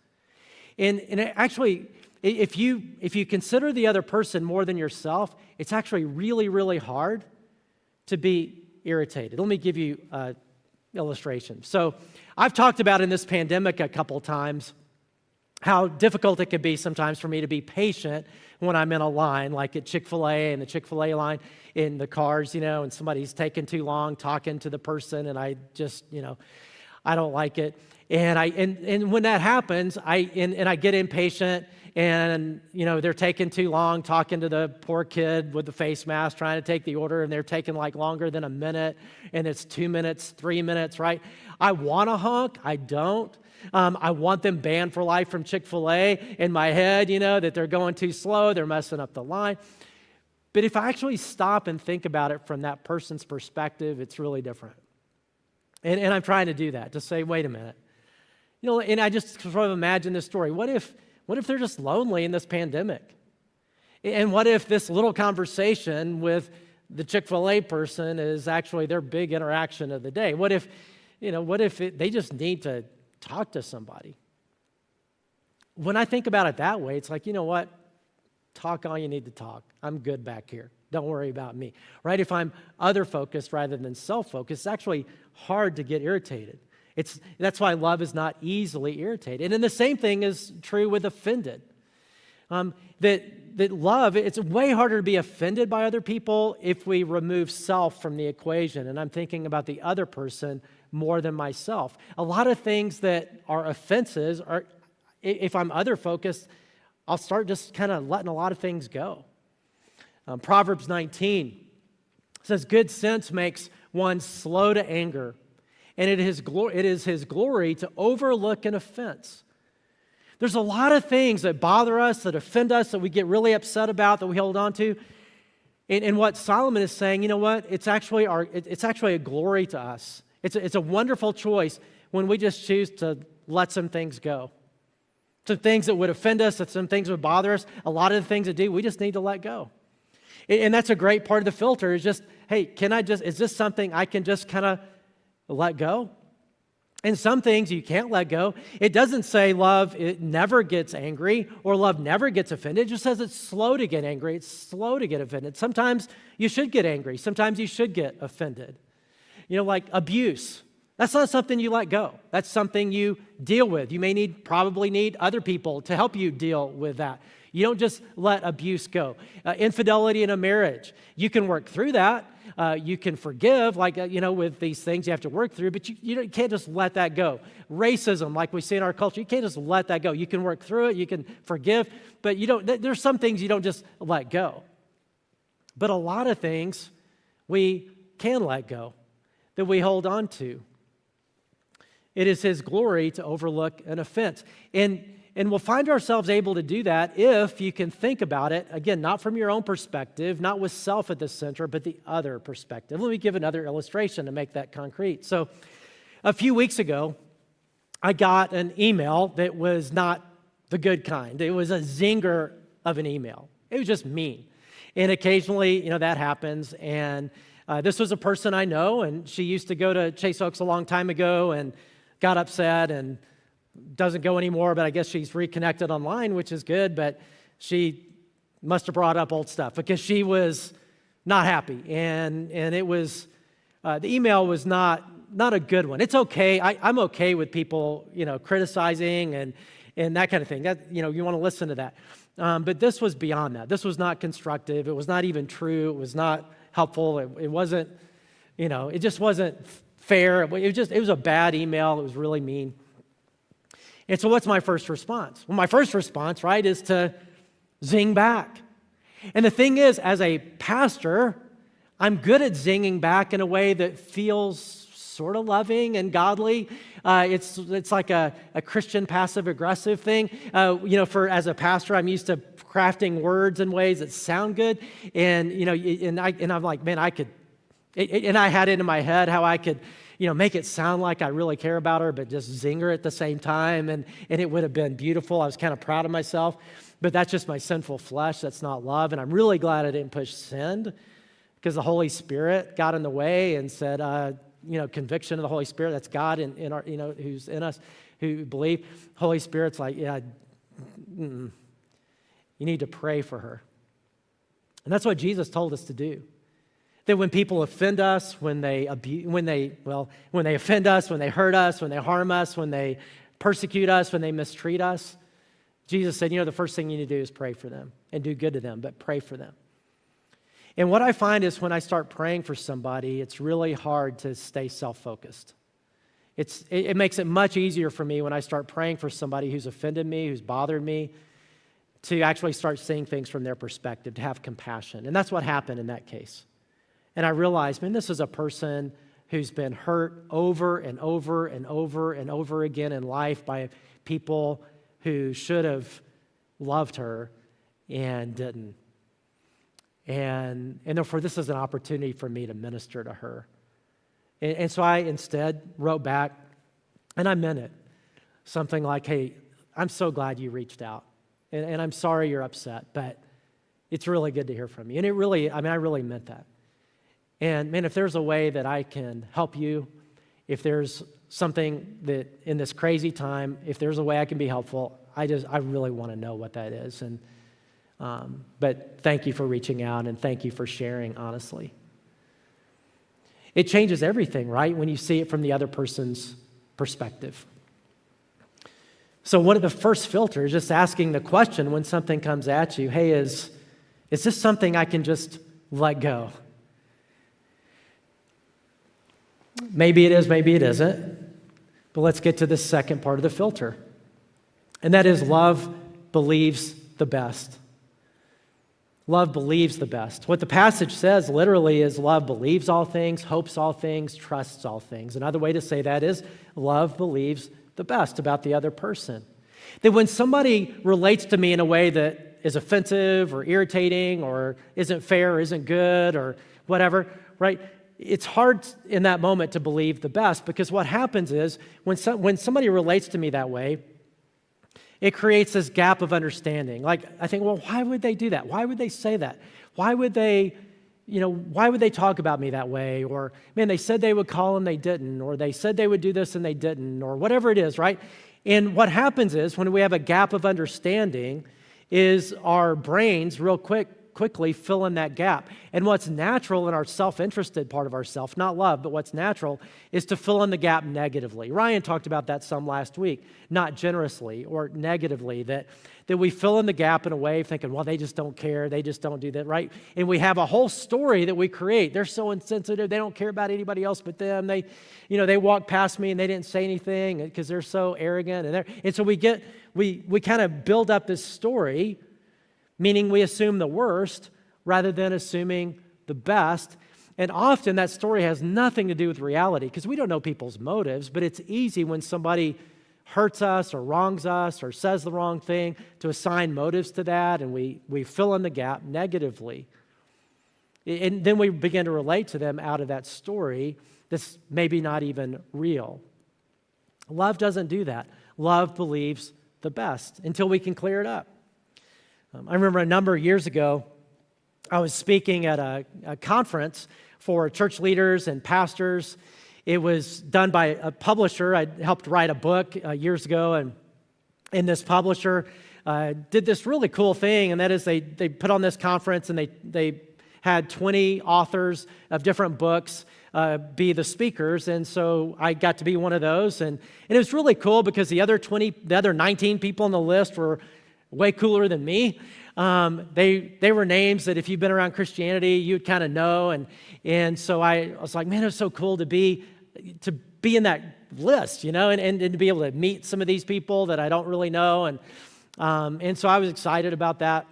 And actually, if you consider the other person more than yourself, it's actually really, really hard to be irritated. Let me give you an illustration. So I've talked about in this pandemic a couple times how difficult it can be sometimes for me to be patient when I'm in a line, like at Chick-fil-A, and the Chick-fil-A line in the cars, and somebody's taking too long talking to the person, and I just, I don't like it. And when that happens, I get impatient, and they're taking too long talking to the poor kid with the face mask trying to take the order, and they're taking longer than a minute, and it's 2 minutes, 3 minutes, right? I want to honk, I don't. I want them banned for life from Chick-fil-A in my head, that they're going too slow, they're messing up the line. But if I actually stop and think about it from that person's perspective, it's really different. And I'm trying to do that, to say, wait a minute. And I just sort of imagine this story. What if they're just lonely in this pandemic? And what if this little conversation with the Chick-fil-A person is actually their big interaction of the day? What if they just need to talk to somebody? When I think about it that way, it's like, you know what? Talk all you need to talk. I'm good back here. Don't worry about me, right? If I'm other-focused rather than self-focused, it's actually hard to get irritated. That's why love is not easily irritated. And the same thing is true with offended. That love, it's way harder to be offended by other people if we remove self from the equation. And I'm thinking about the other person more than myself. A lot of things that are offenses are, if I'm other-focused, I'll start just kind of letting a lot of things go. Proverbs 19 says, "Good sense makes one slow to anger, and it is His glory to overlook an offense. There's a lot of things that bother us, that offend us, that we get really upset about, that we hold on to. And what Solomon is saying, you know what? It's actually a glory to us. It's a wonderful choice when we just choose to let some things go. Some things that would offend us, some things would bother us, a lot of the things that do, we just need to let go. And that's a great part of the filter is just, hey, is this something I can just kind of let go? And some things you can't let go. It doesn't say love, it never gets angry or love never gets offended. It just says it's slow to get angry. It's slow to get offended. Sometimes you should get angry. Sometimes you should get offended. Like abuse. That's not something you let go. That's something you deal with. You probably need other people to help you deal with that. You don't just let abuse go. Infidelity in a marriage. You can work through that. You can forgive, with these things you have to work through, but you can't just let that go. Racism, like we see in our culture, you can't just let that go. You can work through it, you can forgive, but there's some things you don't just let go. But a lot of things we can let go, that we hold on to. It is His glory to overlook an offense. And we'll find ourselves able to do that if you can think about it, again, not from your own perspective, not with self at the center, but the other perspective. Let me give another illustration to make that concrete. So a few weeks ago, I got an email that was not the good kind. It was a zinger of an email. It was just mean. And occasionally, that happens. And this was a person I know, and she used to go to Chase Oaks a long time ago and got upset and doesn't go anymore, but I guess she's reconnected online, which is good, but she must have brought up old stuff because she was not happy. And it was, the email was not a good one. It's okay. I'm okay with people, criticizing and that kind of thing. That, you want to listen to that. But this was beyond that. This was not constructive. It was not even true. It was not helpful. It wasn't, it just wasn't fair. It was a bad email. It was really mean. And so what's my first response? Well, my first response, right, is to zing back. And the thing is, as a pastor, I'm good at zinging back in a way that feels sort of loving and godly. It's like a Christian passive-aggressive thing. As a pastor, I'm used to crafting words in ways that sound good. And, I'm like, man, I could, and I had it in my head how I could, make it sound like I really care about her, but just zing her at the same time. And it would have been beautiful. I was kind of proud of myself. But that's just my sinful flesh. That's not love. And I'm really glad I didn't push send because the Holy Spirit got in the way and said, conviction of the Holy Spirit, that's God in our, who's in us, who believe. Holy Spirit's like, you need to pray for her. And that's what Jesus told us to do. That when people offend us, when they offend us, when they hurt us, when they harm us, when they persecute us, when they mistreat us, Jesus said, the first thing you need to do is pray for them and do good to them, but pray for them. And what I find is when I start praying for somebody, it's really hard to stay self-focused. It makes it much easier for me when I start praying for somebody who's offended me, who's bothered me, to actually start seeing things from their perspective, to have compassion. And that's what happened in that case. And I realized, man, this is a person who's been hurt over and over and over and over again in life by people who should have loved her and didn't. And therefore, this is an opportunity for me to minister to her. And so I instead wrote back, and I meant it, something like, hey, I'm so glad you reached out. And I'm sorry you're upset, but it's really good to hear from you. And I really meant that. And man, if there's a way that I can help you, if there's something that in this crazy time, if there's a way I can be helpful, I really want to know what that is. And but thank you for reaching out and thank you for sharing honestly. It changes everything, right? When you see it from the other person's perspective. So one of the first filters, just asking the question when something comes at you, hey, is this something I can just let go? Maybe it is, maybe it isn't. But let's get to the second part of the filter. And that is love believes the best. Love believes the best. What the passage says literally is love believes all things, hopes all things, trusts all things. Another way to say that is love believes the best about the other person. That when somebody relates to me in a way that is offensive or irritating or isn't fair or isn't good or whatever, right? It's hard in that moment to believe the best, because what happens is when somebody relates to me that way, it creates this gap of understanding. Like, I think, well, why would they do that? Why would they say that? Why would they talk about me that way? Or, man, they said they would call and they didn't. Or they said they would do this and they didn't. Or whatever it is, right? And what happens is when we have a gap of understanding is our brains real quickly fill in that gap. And what's natural in our self-interested part of ourself, not love, but what's natural, is to fill in the gap negatively. Ryan talked about that some last week, not generously or negatively, that we fill in the gap in a way of thinking, well, they just don't care, they just don't do that, right? And we have a whole story that we create. They're so insensitive, they don't care about anybody else but them. They walked past me and they didn't say anything because they're so arrogant. And so we kind of build up this story, meaning we assume the worst rather than assuming the best. And often that story has nothing to do with reality because we don't know people's motives, but it's easy when somebody hurts us or wrongs us or says the wrong thing to assign motives to that, and we fill in the gap negatively. And then we begin to relate to them out of that story that's maybe not even real. Love doesn't do that. Love believes the best until we can clear it up. I remember a number of years ago, I was speaking at a conference for church leaders and pastors. It was done by a publisher. I helped write a book years ago, and this publisher did this really cool thing, and that is they put on this conference, and they had 20 authors of different books be the speakers, and so I got to be one of those, and it was really cool because the other 19 people on the list were way cooler than me. They were names that if you've been around Christianity, you'd kind of know. And so I was like, man, it was so cool to be in that list, and to be able to meet some of these people that I don't really know. And so I was excited about that.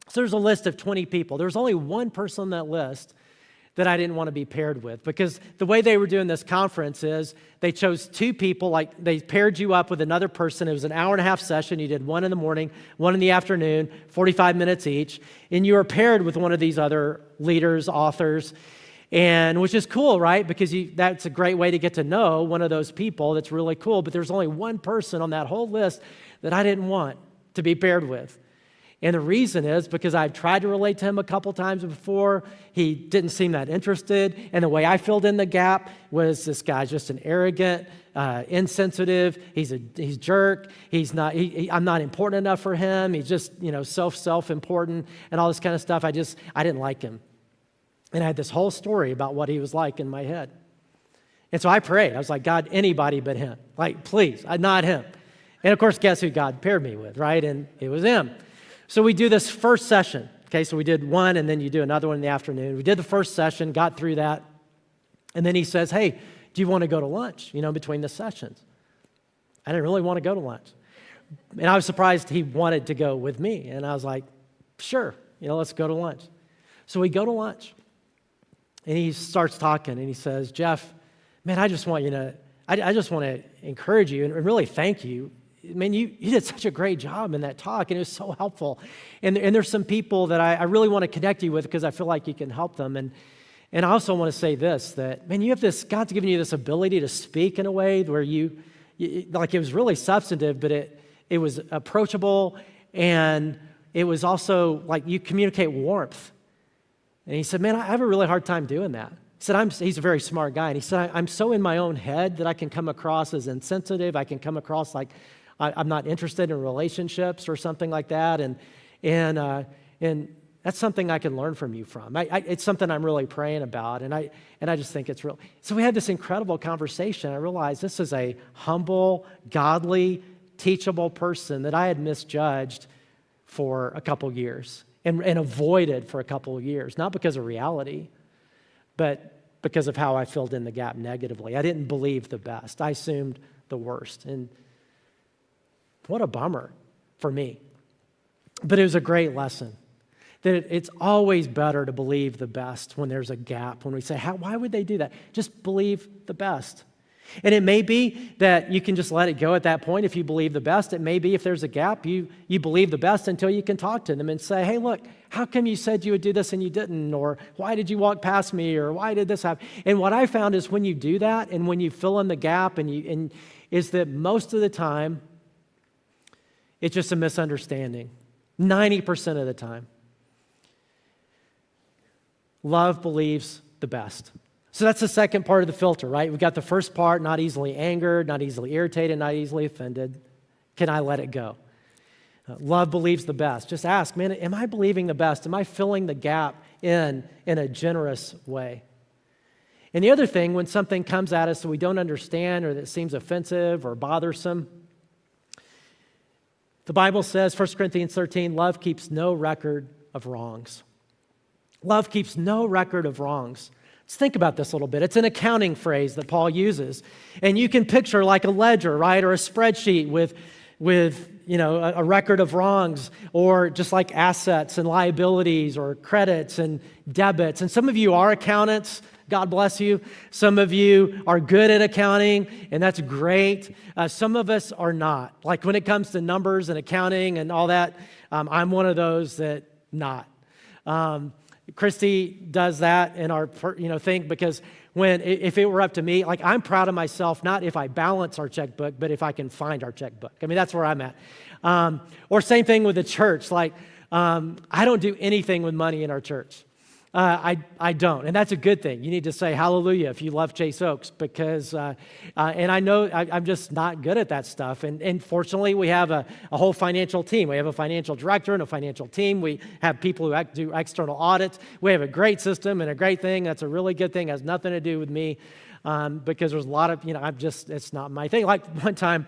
So there's a list of 20 people. There's only one person on that list that I didn't want to be paired with, because the way they were doing this conference is they chose two people, like they paired you up with another person. It was an hour-and-a-half session. You did one in the morning, one in the afternoon, 45 minutes each, and you were paired with one of these other leaders, authors, and which is cool, right? Because that's a great way to get to know one of those people. That's really cool, but there's only one person on that whole list that I didn't want to be paired with. And the reason is because I've tried to relate to him a couple times before. He didn't seem that interested. And the way I filled in the gap was, this guy's just an arrogant, insensitive. He's a jerk. I'm not important enough for him. He's just, self-important and all this kind of stuff. I didn't like him. And I had this whole story about what he was like in my head. And so I prayed. I was like, God, anybody but him. Like, please, not him. And of course, guess who God paired me with, right? And it was him. So we do this first session, okay? So we did one, and then you do another one in the afternoon. We did the first session, got through that, and then he says, hey, do you want to go to lunch, between the sessions? I didn't really want to go to lunch. And I was surprised he wanted to go with me, and I was like, sure, let's go to lunch. So we go to lunch, and he starts talking, and he says, Jeff, man, I just want to encourage you and really thank you. I mean, you did such a great job in that talk, and it was so helpful. And there's some people that I really want to connect you with because I feel like you can help them. And I also want to say this, that, man, God's given you this ability to speak in a way where like it was really substantive, but it was approachable, and it was also like you communicate warmth. And he said, man, I have a really hard time doing that. He said, he's a very smart guy, and he said, I'm so in my own head that I can come across as insensitive. I can come across like I'm not interested in relationships or something like that, and that's something I can learn from you from. It's something I'm really praying about, and I just think it's real. So we had this incredible conversation. I realized this is a humble, godly, teachable person that I had misjudged for a couple years and avoided for a couple of years, not because of reality, but because of how I filled in the gap negatively. I didn't believe the best. I assumed the worst. And what a bummer for me. But it was a great lesson. that it's always better to believe the best when there's a gap. When we say, why would they do that? Just believe the best. And it may be that you can just let it go at that point if you believe the best. It may be if there's a gap, you believe the best until you can talk to them and say, hey, look, how come you said you would do this and you didn't? Or why did you walk past me? Or why did this happen? And what I found is when you do that and when you fill in the gap and is that most of the time, it's just a misunderstanding. 90% of the time. Love believes the best. So that's the second part of the filter, right? We've got the first part, not easily angered, not easily irritated, not easily offended. Can I let it go? Love believes the best. Just ask, man, am I believing the best? Am I filling the gap in a generous way? And the other thing, when something comes at us that we don't understand or that seems offensive or bothersome, the Bible says, 1 Corinthians 13, love keeps no record of wrongs. Love keeps no record of wrongs. Let's think about this a little bit. It's an accounting phrase that Paul uses. And you can picture like a ledger, right, or a spreadsheet with a record of wrongs, or just like assets and liabilities or credits and debits. And some of you are accountants. God bless you. Some of you are good at accounting, and that's great. Some of us are not. Like when it comes to numbers and accounting and all that, I'm one of those that not. Christy does that in our thing, because if it were up to me, like I'm proud of myself, not if I balance our checkbook, but if I can find our checkbook. I mean, that's where I'm at. Or same thing with the church. Like I don't do anything with money in our church. I don't, and that's a good thing. You need to say hallelujah if you love Chase Oaks, because, and I know I'm just not good at that stuff. And fortunately, we have a whole financial team. We have a financial director and a financial team. We have people who do external audits. We have a great system and a great thing. That's a really good thing. It has nothing to do with me, because there's a lot of, it's not my thing. Like one time,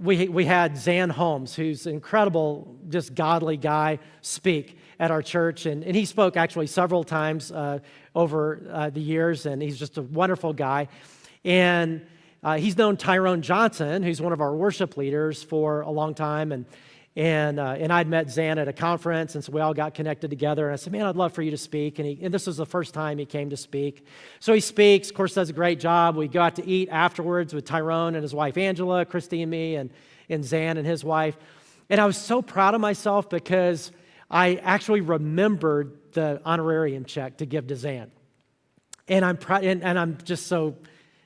we had Zan Holmes, who's an incredible, just godly guy, speak at our church. And he spoke actually several times over the years, and he's just a wonderful guy. And he's known Tyrone Johnson, who's one of our worship leaders, for a long time. And I'd met Zan at a conference, and so we all got connected together. And I said, man, I'd love for you to speak. And this was the first time he came to speak. So he speaks, of course, does a great job. We go out to eat afterwards with Tyrone and his wife, Angela, Christy and me, and Zan and his wife. And I was so proud of myself because I actually remembered the honorarium check to give to Zan. And I'm proud, and I'm just so...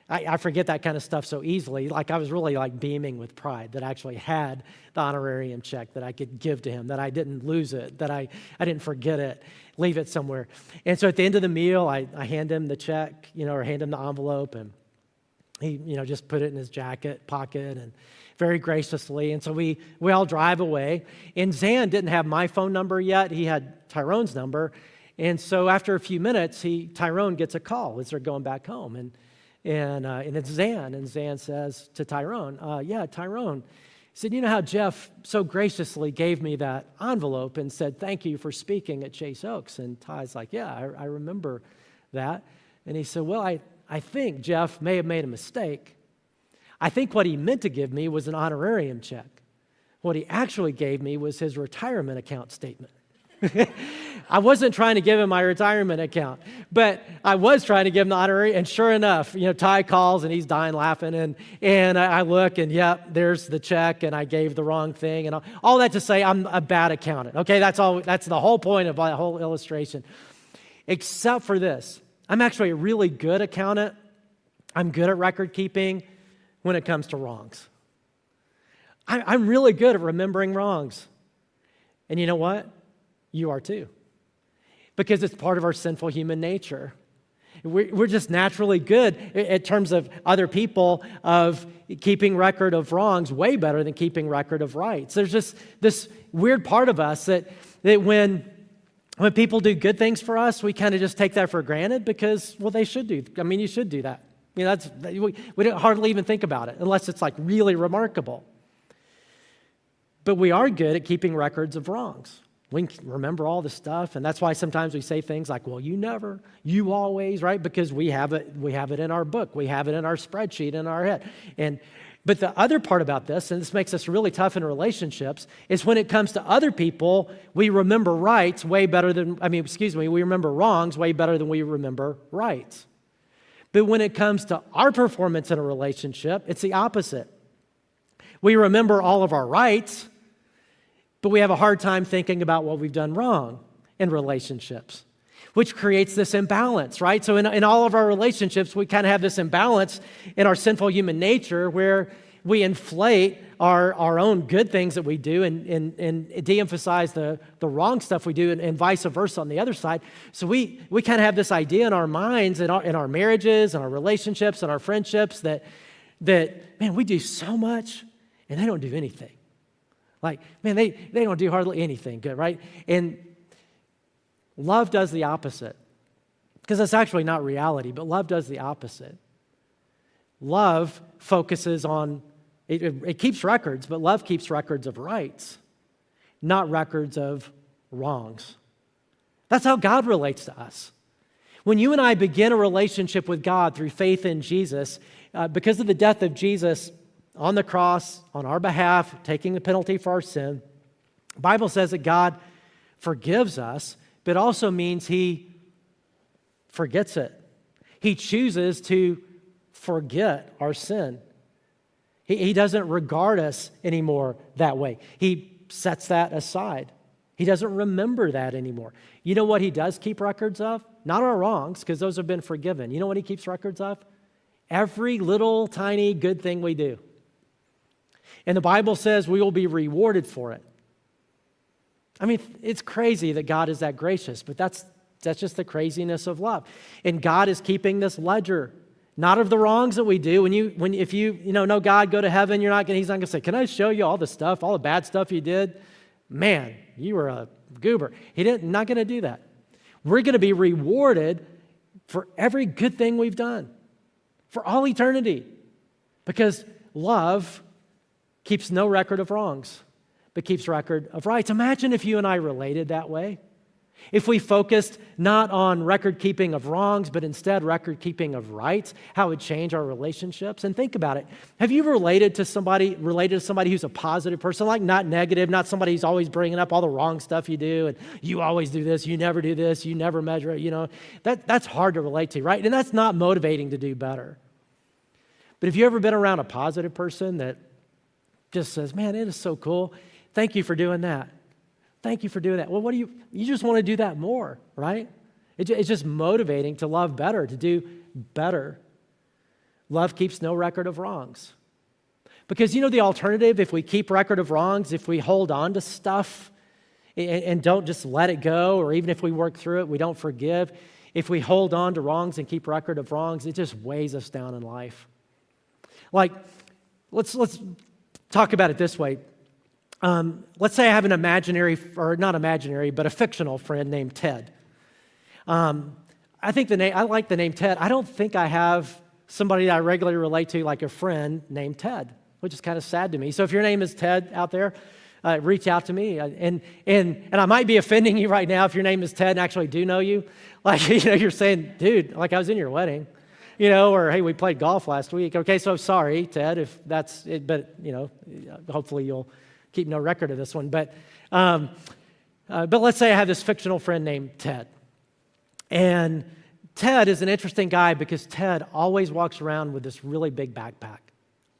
I forget that kind of stuff so easily. Like I was really like beaming with pride that I actually had the honorarium check that I could give to him, that I didn't lose it, that I didn't forget it, leave it somewhere. And so at the end of the meal, I hand him the check, or hand him the envelope, and he, just put it in his jacket pocket and very graciously. And so we all drive away. And Zan didn't have my phone number yet. He had Tyrone's number. And so after a few minutes, Tyrone gets a call as they're going back home. And it's Zan, and Zan says to Tyrone, yeah, Tyrone, he said, you know how Jeff so graciously gave me that envelope and said, thank you for speaking at Chase Oaks? And Ty's like, yeah, I remember that. And he said, well, I think Jeff may have made a mistake. I think what he meant to give me was an honorarium check. What he actually gave me was his retirement account statement. I wasn't trying to give him my retirement account, but I was trying to give him the honorary. And sure enough, Ty calls and he's dying laughing. And I look and yep, there's the check, and I gave the wrong thing. And all that to say I'm a bad accountant. Okay, that's the whole point of my whole illustration. Except for this, I'm actually a really good accountant. I'm good at record keeping when it comes to wrongs. I'm really good at remembering wrongs. And you know what? You are too. Because it's part of our sinful human nature. We're just naturally good in terms of other people, of keeping record of wrongs way better than keeping record of rights. There's just this weird part of us that when people do good things for us, we kind of just take that for granted because, well, they should do. I mean, you should do that. We don't hardly even think about it unless it's like really remarkable. But we are good at keeping records of wrongs. We can remember all the stuff, and that's why sometimes we say things like, well, you never, you always, right? Because we have it in our book. We have it in our spreadsheet in our head. And But the other part about this, and this makes us really tough in relationships, is when it comes to other people, we remember rights way better than, we remember wrongs way better than we remember rights. But when it comes to our performance in a relationship, it's the opposite. We remember all of our rights, but we have a hard time thinking about what we've done wrong in relationships, which creates this imbalance, right? So in all of our relationships, we kind of have this imbalance in our sinful human nature where we inflate our own good things that we do and de-emphasize the wrong stuff we do and vice versa on the other side. So we kind of have this idea in our minds, in our marriages, and our relationships, and our friendships that, man, we do so much and they don't do anything. Like, man, they don't do hardly anything good, right? And love does the opposite, because that's actually not reality, but love does the opposite. Love focuses on, it keeps records, but love keeps records of rights, not records of wrongs. That's how God relates to us. When you and I begin a relationship with God through faith in Jesus, because of the death of Jesus on the cross, on our behalf, taking the penalty for our sin, the Bible says that God forgives us, but also means He forgets it. He chooses to forget our sin. He doesn't regard us anymore that way. He sets that aside. He doesn't remember that anymore. You know what He does keep records of? Not our wrongs, because those have been forgiven. You know what He keeps records of? Every little tiny good thing we do. And the Bible says we will be rewarded for it. I mean, it's crazy that God is that gracious, but that's just the craziness of love. And God is keeping this ledger, not of the wrongs that we do. If you know God, go to heaven, He's not going to say, can I show you all the stuff, all the bad stuff you did? Man, you were a goober. Not going to do that. We're going to be rewarded for every good thing we've done for all eternity, because love keeps no record of wrongs, but keeps record of rights. Imagine if you and I related that way. If we focused not on record keeping of wrongs, but instead record keeping of rights, how it would change our relationships. And think about it. Have you related to somebody who's a positive person, like not negative, not somebody who's always bringing up all the wrong stuff you do, and you always do this, you never do this, you never measure it, that's hard to relate to, right? And that's not motivating to do better. But have you ever been around a positive person that just says, man, it is so cool. Thank you for doing that. Thank you for doing that. Well, you just want to do that more, right? It's just motivating to love better, to do better. Love keeps no record of wrongs. Because the alternative, if we keep record of wrongs, if we hold on to stuff and don't just let it go, or even if we work through it, we don't forgive, if we hold on to wrongs and keep record of wrongs, it just weighs us down in life. Like, let's talk about it this way. Let's say I have an imaginary, or not imaginary, but a fictional friend named Ted. I like the name Ted. I don't think I have somebody that I regularly relate to like a friend named Ted, which is kind of sad to me. So if your name is Ted out there, reach out to me. And I might be offending you right now if your name is Ted and I actually do know you. Like, you're saying, dude, like I was in your wedding. Or, hey, we played golf last week. Okay, so sorry, Ted, if that's it, but, hopefully you'll keep no record of this one. But let's say I have this fictional friend named Ted. And Ted is an interesting guy because Ted always walks around with this really big backpack,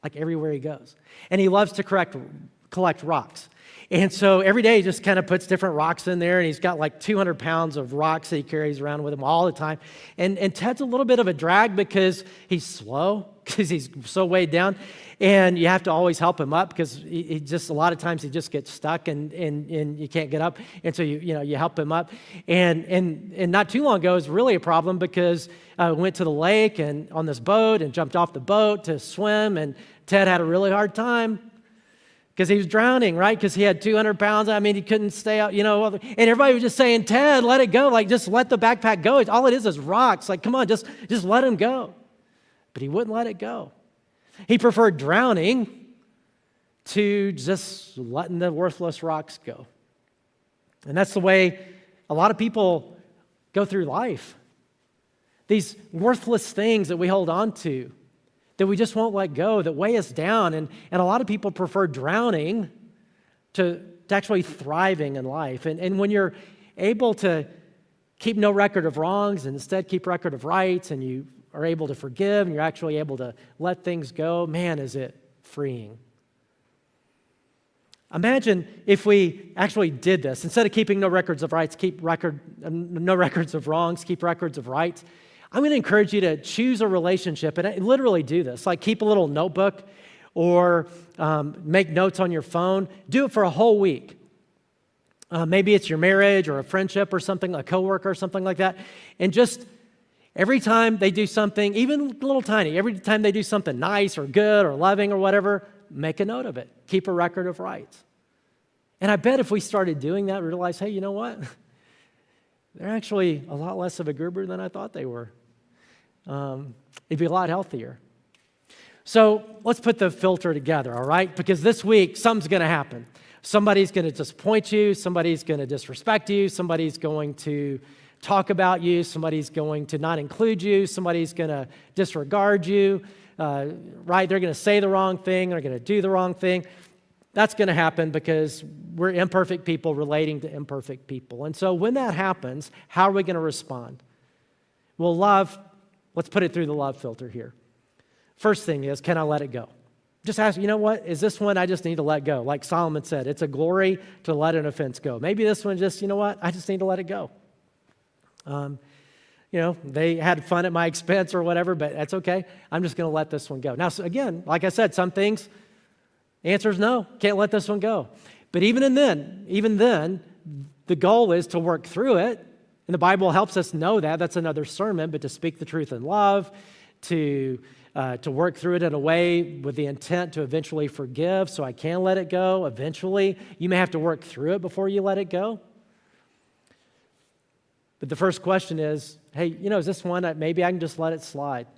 like everywhere he goes. And he loves to collect rocks. And so every day he just kind of puts different rocks in there, and he's got like 200 pounds of rocks that he carries around with him all the time. And Ted's a little bit of a drag because he's slow, because he's so weighed down, and you have to always help him up because he just, a lot of times he just gets stuck and you can't get up, and so you help him up. And not too long ago it was really a problem because we went to the lake and on this boat and jumped off the boat to swim, and Ted had a really hard time because he was drowning, right? Because he had 200 pounds. I mean, he couldn't stay out, and everybody was just saying, Ted, let it go. Like, just let the backpack go. All it is rocks. Like, come on, just let him go. But he wouldn't let it go. He preferred drowning to just letting the worthless rocks go. And that's the way a lot of people go through life. These worthless things that we hold on to, that we just won't let go, that weigh us down. And a lot of people prefer drowning to actually thriving in life. And when you're able to keep no record of wrongs and instead keep record of rights, and you are able to forgive and you're actually able to let things go, man, is it freeing. Imagine if we actually did this. Instead of keeping no records of rights, no records of wrongs, keep records of rights. I'm going to encourage you to choose a relationship and literally do this. Like keep a little notebook or make notes on your phone. Do it for a whole week. Maybe it's your marriage or a friendship or something, a coworker or something like that. And just every time they do something, even a little tiny, every time they do something nice or good or loving or whatever, make a note of it. Keep a record of rights. And I bet if we started doing that, we realize, hey, you know what? They're actually a lot less of a goober than I thought they were. It'd be a lot healthier. So let's put the filter together, all right? Because this week, something's going to happen. Somebody's going to disappoint you. Somebody's going to disrespect you. Somebody's going to talk about you. Somebody's going to not include you. Somebody's going to disregard you, right? They're going to say the wrong thing. They're going to do the wrong thing. That's going to happen because we're imperfect people relating to imperfect people. And so when that happens, how are we going to respond? Well, love, let's put it through the love filter here. First thing is, can I let it go? Just ask, you know what? Is this one I just need to let go? Like Solomon said, it's a glory to let an offense go. Maybe this one just, you know what? I just need to let it go. They had fun at my expense or whatever, but that's okay. I'm just going to let this one go. Now, so again, like I said, some things, answer is no, can't let this one go. But even then, the goal is to work through it. And the Bible helps us know that. That's another sermon, but to speak the truth in love, to work through it in a way with the intent to eventually forgive so I can let it go eventually. You may have to work through it before you let it go. But the first question is, hey, is this one that maybe I can just let it slide?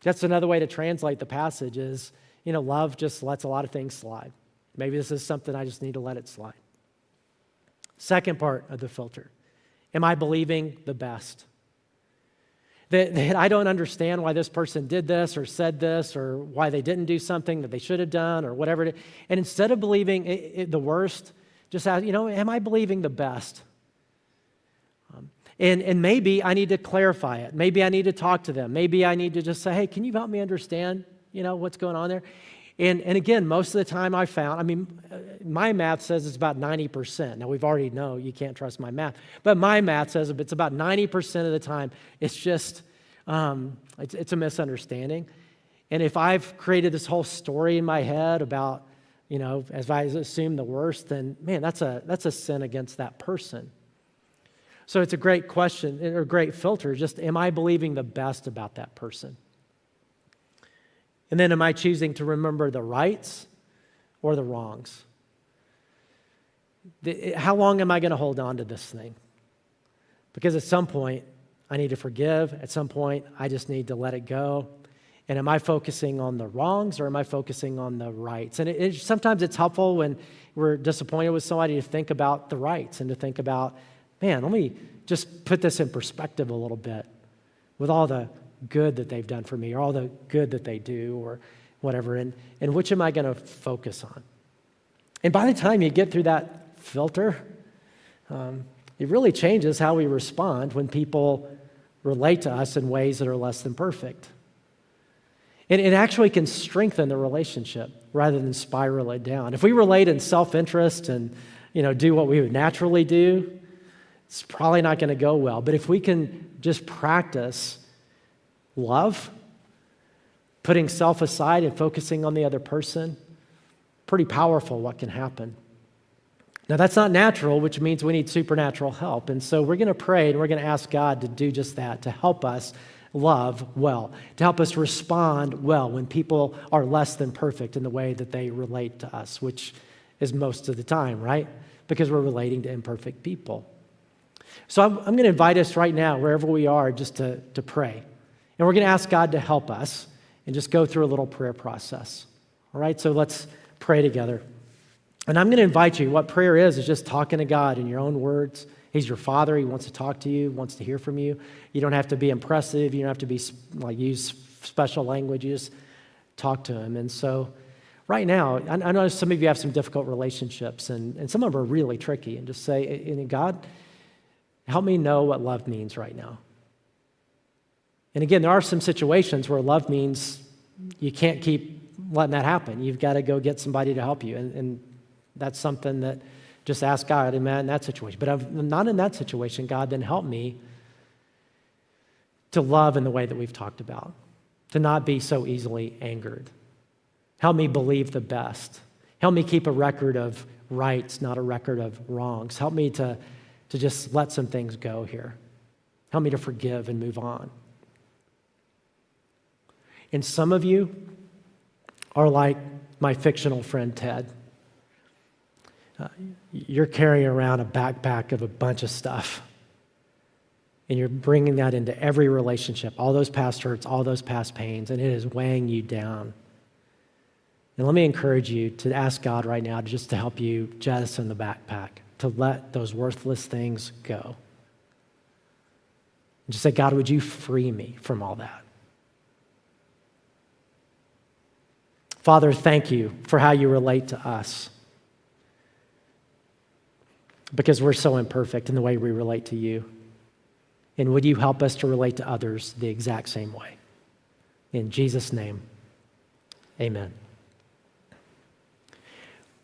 That's another way to translate the passage is, love just lets a lot of things slide. Maybe this is something I just need to let it slide. Second part of the filter, am I believing the best? That I don't understand why this person did this or said this or why they didn't do something that they should have done or whatever. And instead of believing the worst, just ask, am I believing the best? And maybe I need to clarify it. Maybe I need to talk to them. Maybe I need to just say, hey, can you help me understand, what's going on there? And again, most of the time I found, my math says it's about 90%. Now, we've already know you can't trust my math. But my math says it's about 90% of the time, it's just, it's a misunderstanding. And if I've created this whole story in my head about, as I assume the worst, then, man, that's a sin against that person. So it's a great question, or great filter, just am I believing the best about that person? And then am I choosing to remember the rights or the wrongs? How long am I going to hold on to this thing? Because at some point, I need to forgive. At some point, I just need to let it go. And am I focusing on the wrongs or am I focusing on the rights? And sometimes it's helpful when we're disappointed with somebody to think about the rights and to think about, man, let me just put this in perspective a little bit with all the good that they've done for me or all the good that they do or whatever, and which am I going to focus on? And by the time you get through that filter, it really changes how we respond when people relate to us in ways that are less than perfect. And it actually can strengthen the relationship rather than spiral it down. If we relate in self-interest and do what we would naturally do, it's probably not going to go well. But if we can just practice love, putting self aside and focusing on the other person, pretty powerful what can happen. Now, that's not natural, which means we need supernatural help. And so we're going to pray and we're going to ask God to do just that, to help us love well, to help us respond well when people are less than perfect in the way that they relate to us, which is most of the time, right? Because we're relating to imperfect people. So I'm going to invite us right now, wherever we are, just to pray. And we're going to ask God to help us and just go through a little prayer process. All right, so let's pray together. And I'm going to invite you, what prayer is just talking to God in your own words. He's your Father. He wants to talk to you, wants to hear from you. You don't have to be impressive. You don't have to be use special language. You just talk to him. And so right now, I know some of you have some difficult relationships, and some of them are really tricky, and just say, God, help me know what love means right now. And again, there are some situations where love means you can't keep letting that happen. You've got to go get somebody to help you. And that's something that just ask God, am I in that situation? But I'm not in that situation. God, then help me to love in the way that we've talked about, to not be so easily angered. Help me believe the best. Help me keep a record of rights, not a record of wrongs. Help me to just let some things go here. Help me to forgive and move on. And some of you are like my fictional friend Ted. You're carrying around a backpack of a bunch of stuff. And you're bringing that into every relationship, all those past hurts, all those past pains, and it is weighing you down. And let me encourage you to ask God right now to help you jettison the backpack, to let those worthless things go. And just say, God, would you free me from all that? Father, thank you for how you relate to us, because we're so imperfect in the way we relate to you. And would you help us to relate to others the exact same way? In Jesus' name, amen.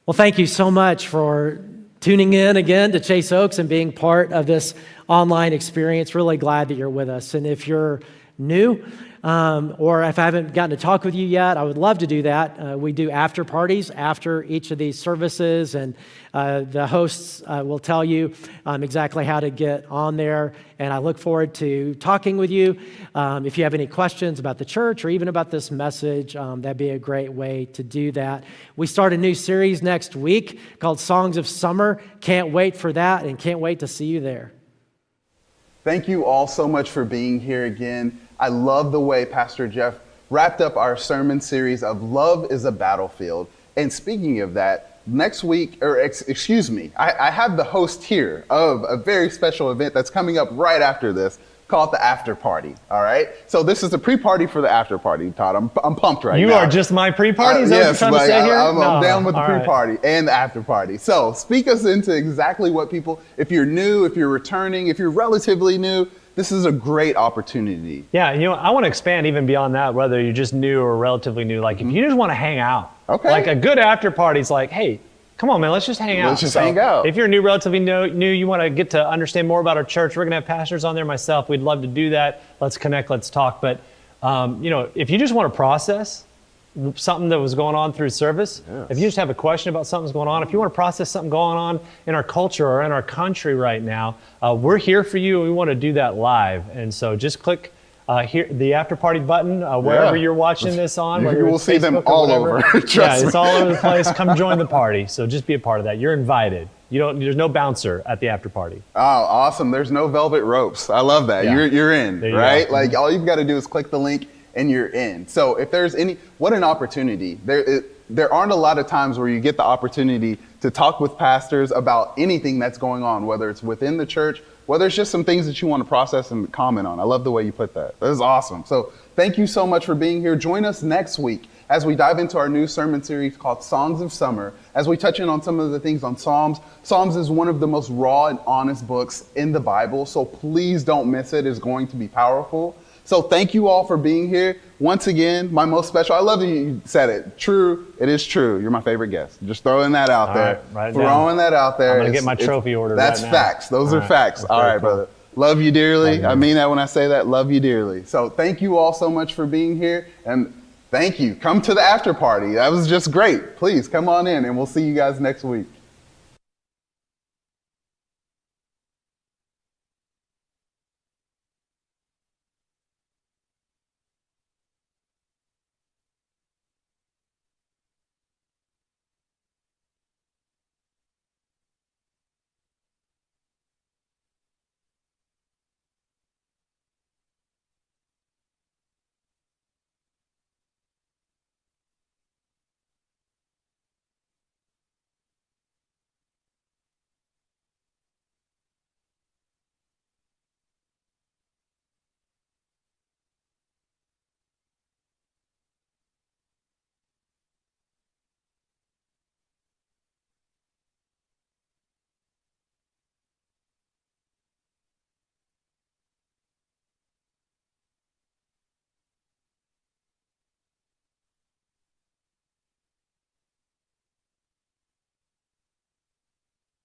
Well, thank you so much for tuning in again to Chase Oaks and being part of this online experience. Really glad that you're with us. And if you're new, or if I haven't gotten to talk with you yet, I would love to do that. We do after parties after each of these services, and the hosts will tell you exactly how to get on there. And I look forward to talking with you. If you have any questions about the church or even about this message, that'd be a great way to do that. We start a new series next week called Songs of Summer. Can't wait for that, and can't wait to see you there. Thank you all so much for being here again. I love the way Pastor Jeff wrapped up our sermon series of Love is a Battlefield. And speaking of that, next week, I have the host here of a very special event that's coming up right after this called the After Party, all right? So this is a pre-party for the After Party, Todd. I'm pumped right now. You are just my pre-party? Is that what you're trying to say here? I'm down with the pre-party and the After Party. So speak us into exactly what people, if you're new, if you're returning, if you're relatively new, this is a great opportunity. Yeah, I want to expand even beyond that, whether you're just new or relatively new. Like, if you just want to hang out, like a good after party is like, hey, come on, man, let's just hang out. Let's just hang out. If you're new, relatively new, you want to get to understand more about our church, we're going to have pastors on there, myself. We'd love to do that. Let's connect, let's talk. But, if you just want to process something that was going on through service, if you just have a question about something's going on, if you want to process something going on in our culture or in our country right now, we're here for you. We want to do that live. And so just click here, the After Party button, wherever you're watching this on. You will see them all over. It's all over the place. Come join the party. So just be a part of that. You're invited. There's no bouncer at the after party. Oh, awesome. There's no velvet ropes. I love that. Yeah. You're in, right? Like, all you've got to do is click the link and you're in. So if there's what an opportunity. There aren't a lot of times where you get the opportunity to talk with pastors about anything that's going on, whether it's within the church, whether it's just some things that you want to process and comment on. I love the way you put that. That is awesome. So thank you so much for being here. Join us next week as we dive into our new sermon series called Songs of Summer, as we touch in on some of the things on Psalms. Psalms is one of the most raw and honest books in the Bible, so please don't miss it. It's going to be powerful. So thank you all for being here. Once again, my most special, I love that you said it. True, it is true. You're my favorite guest. Just throwing that out there. Right throwing that out there. I'm going to get my trophy order That's right now. facts. Those are facts. All right, brother. Love you dearly. I mean that when I say that. Love you dearly. So thank you all so much for being here. And thank you. Come to the after party. That was just great. Please come on in and we'll see you guys next week.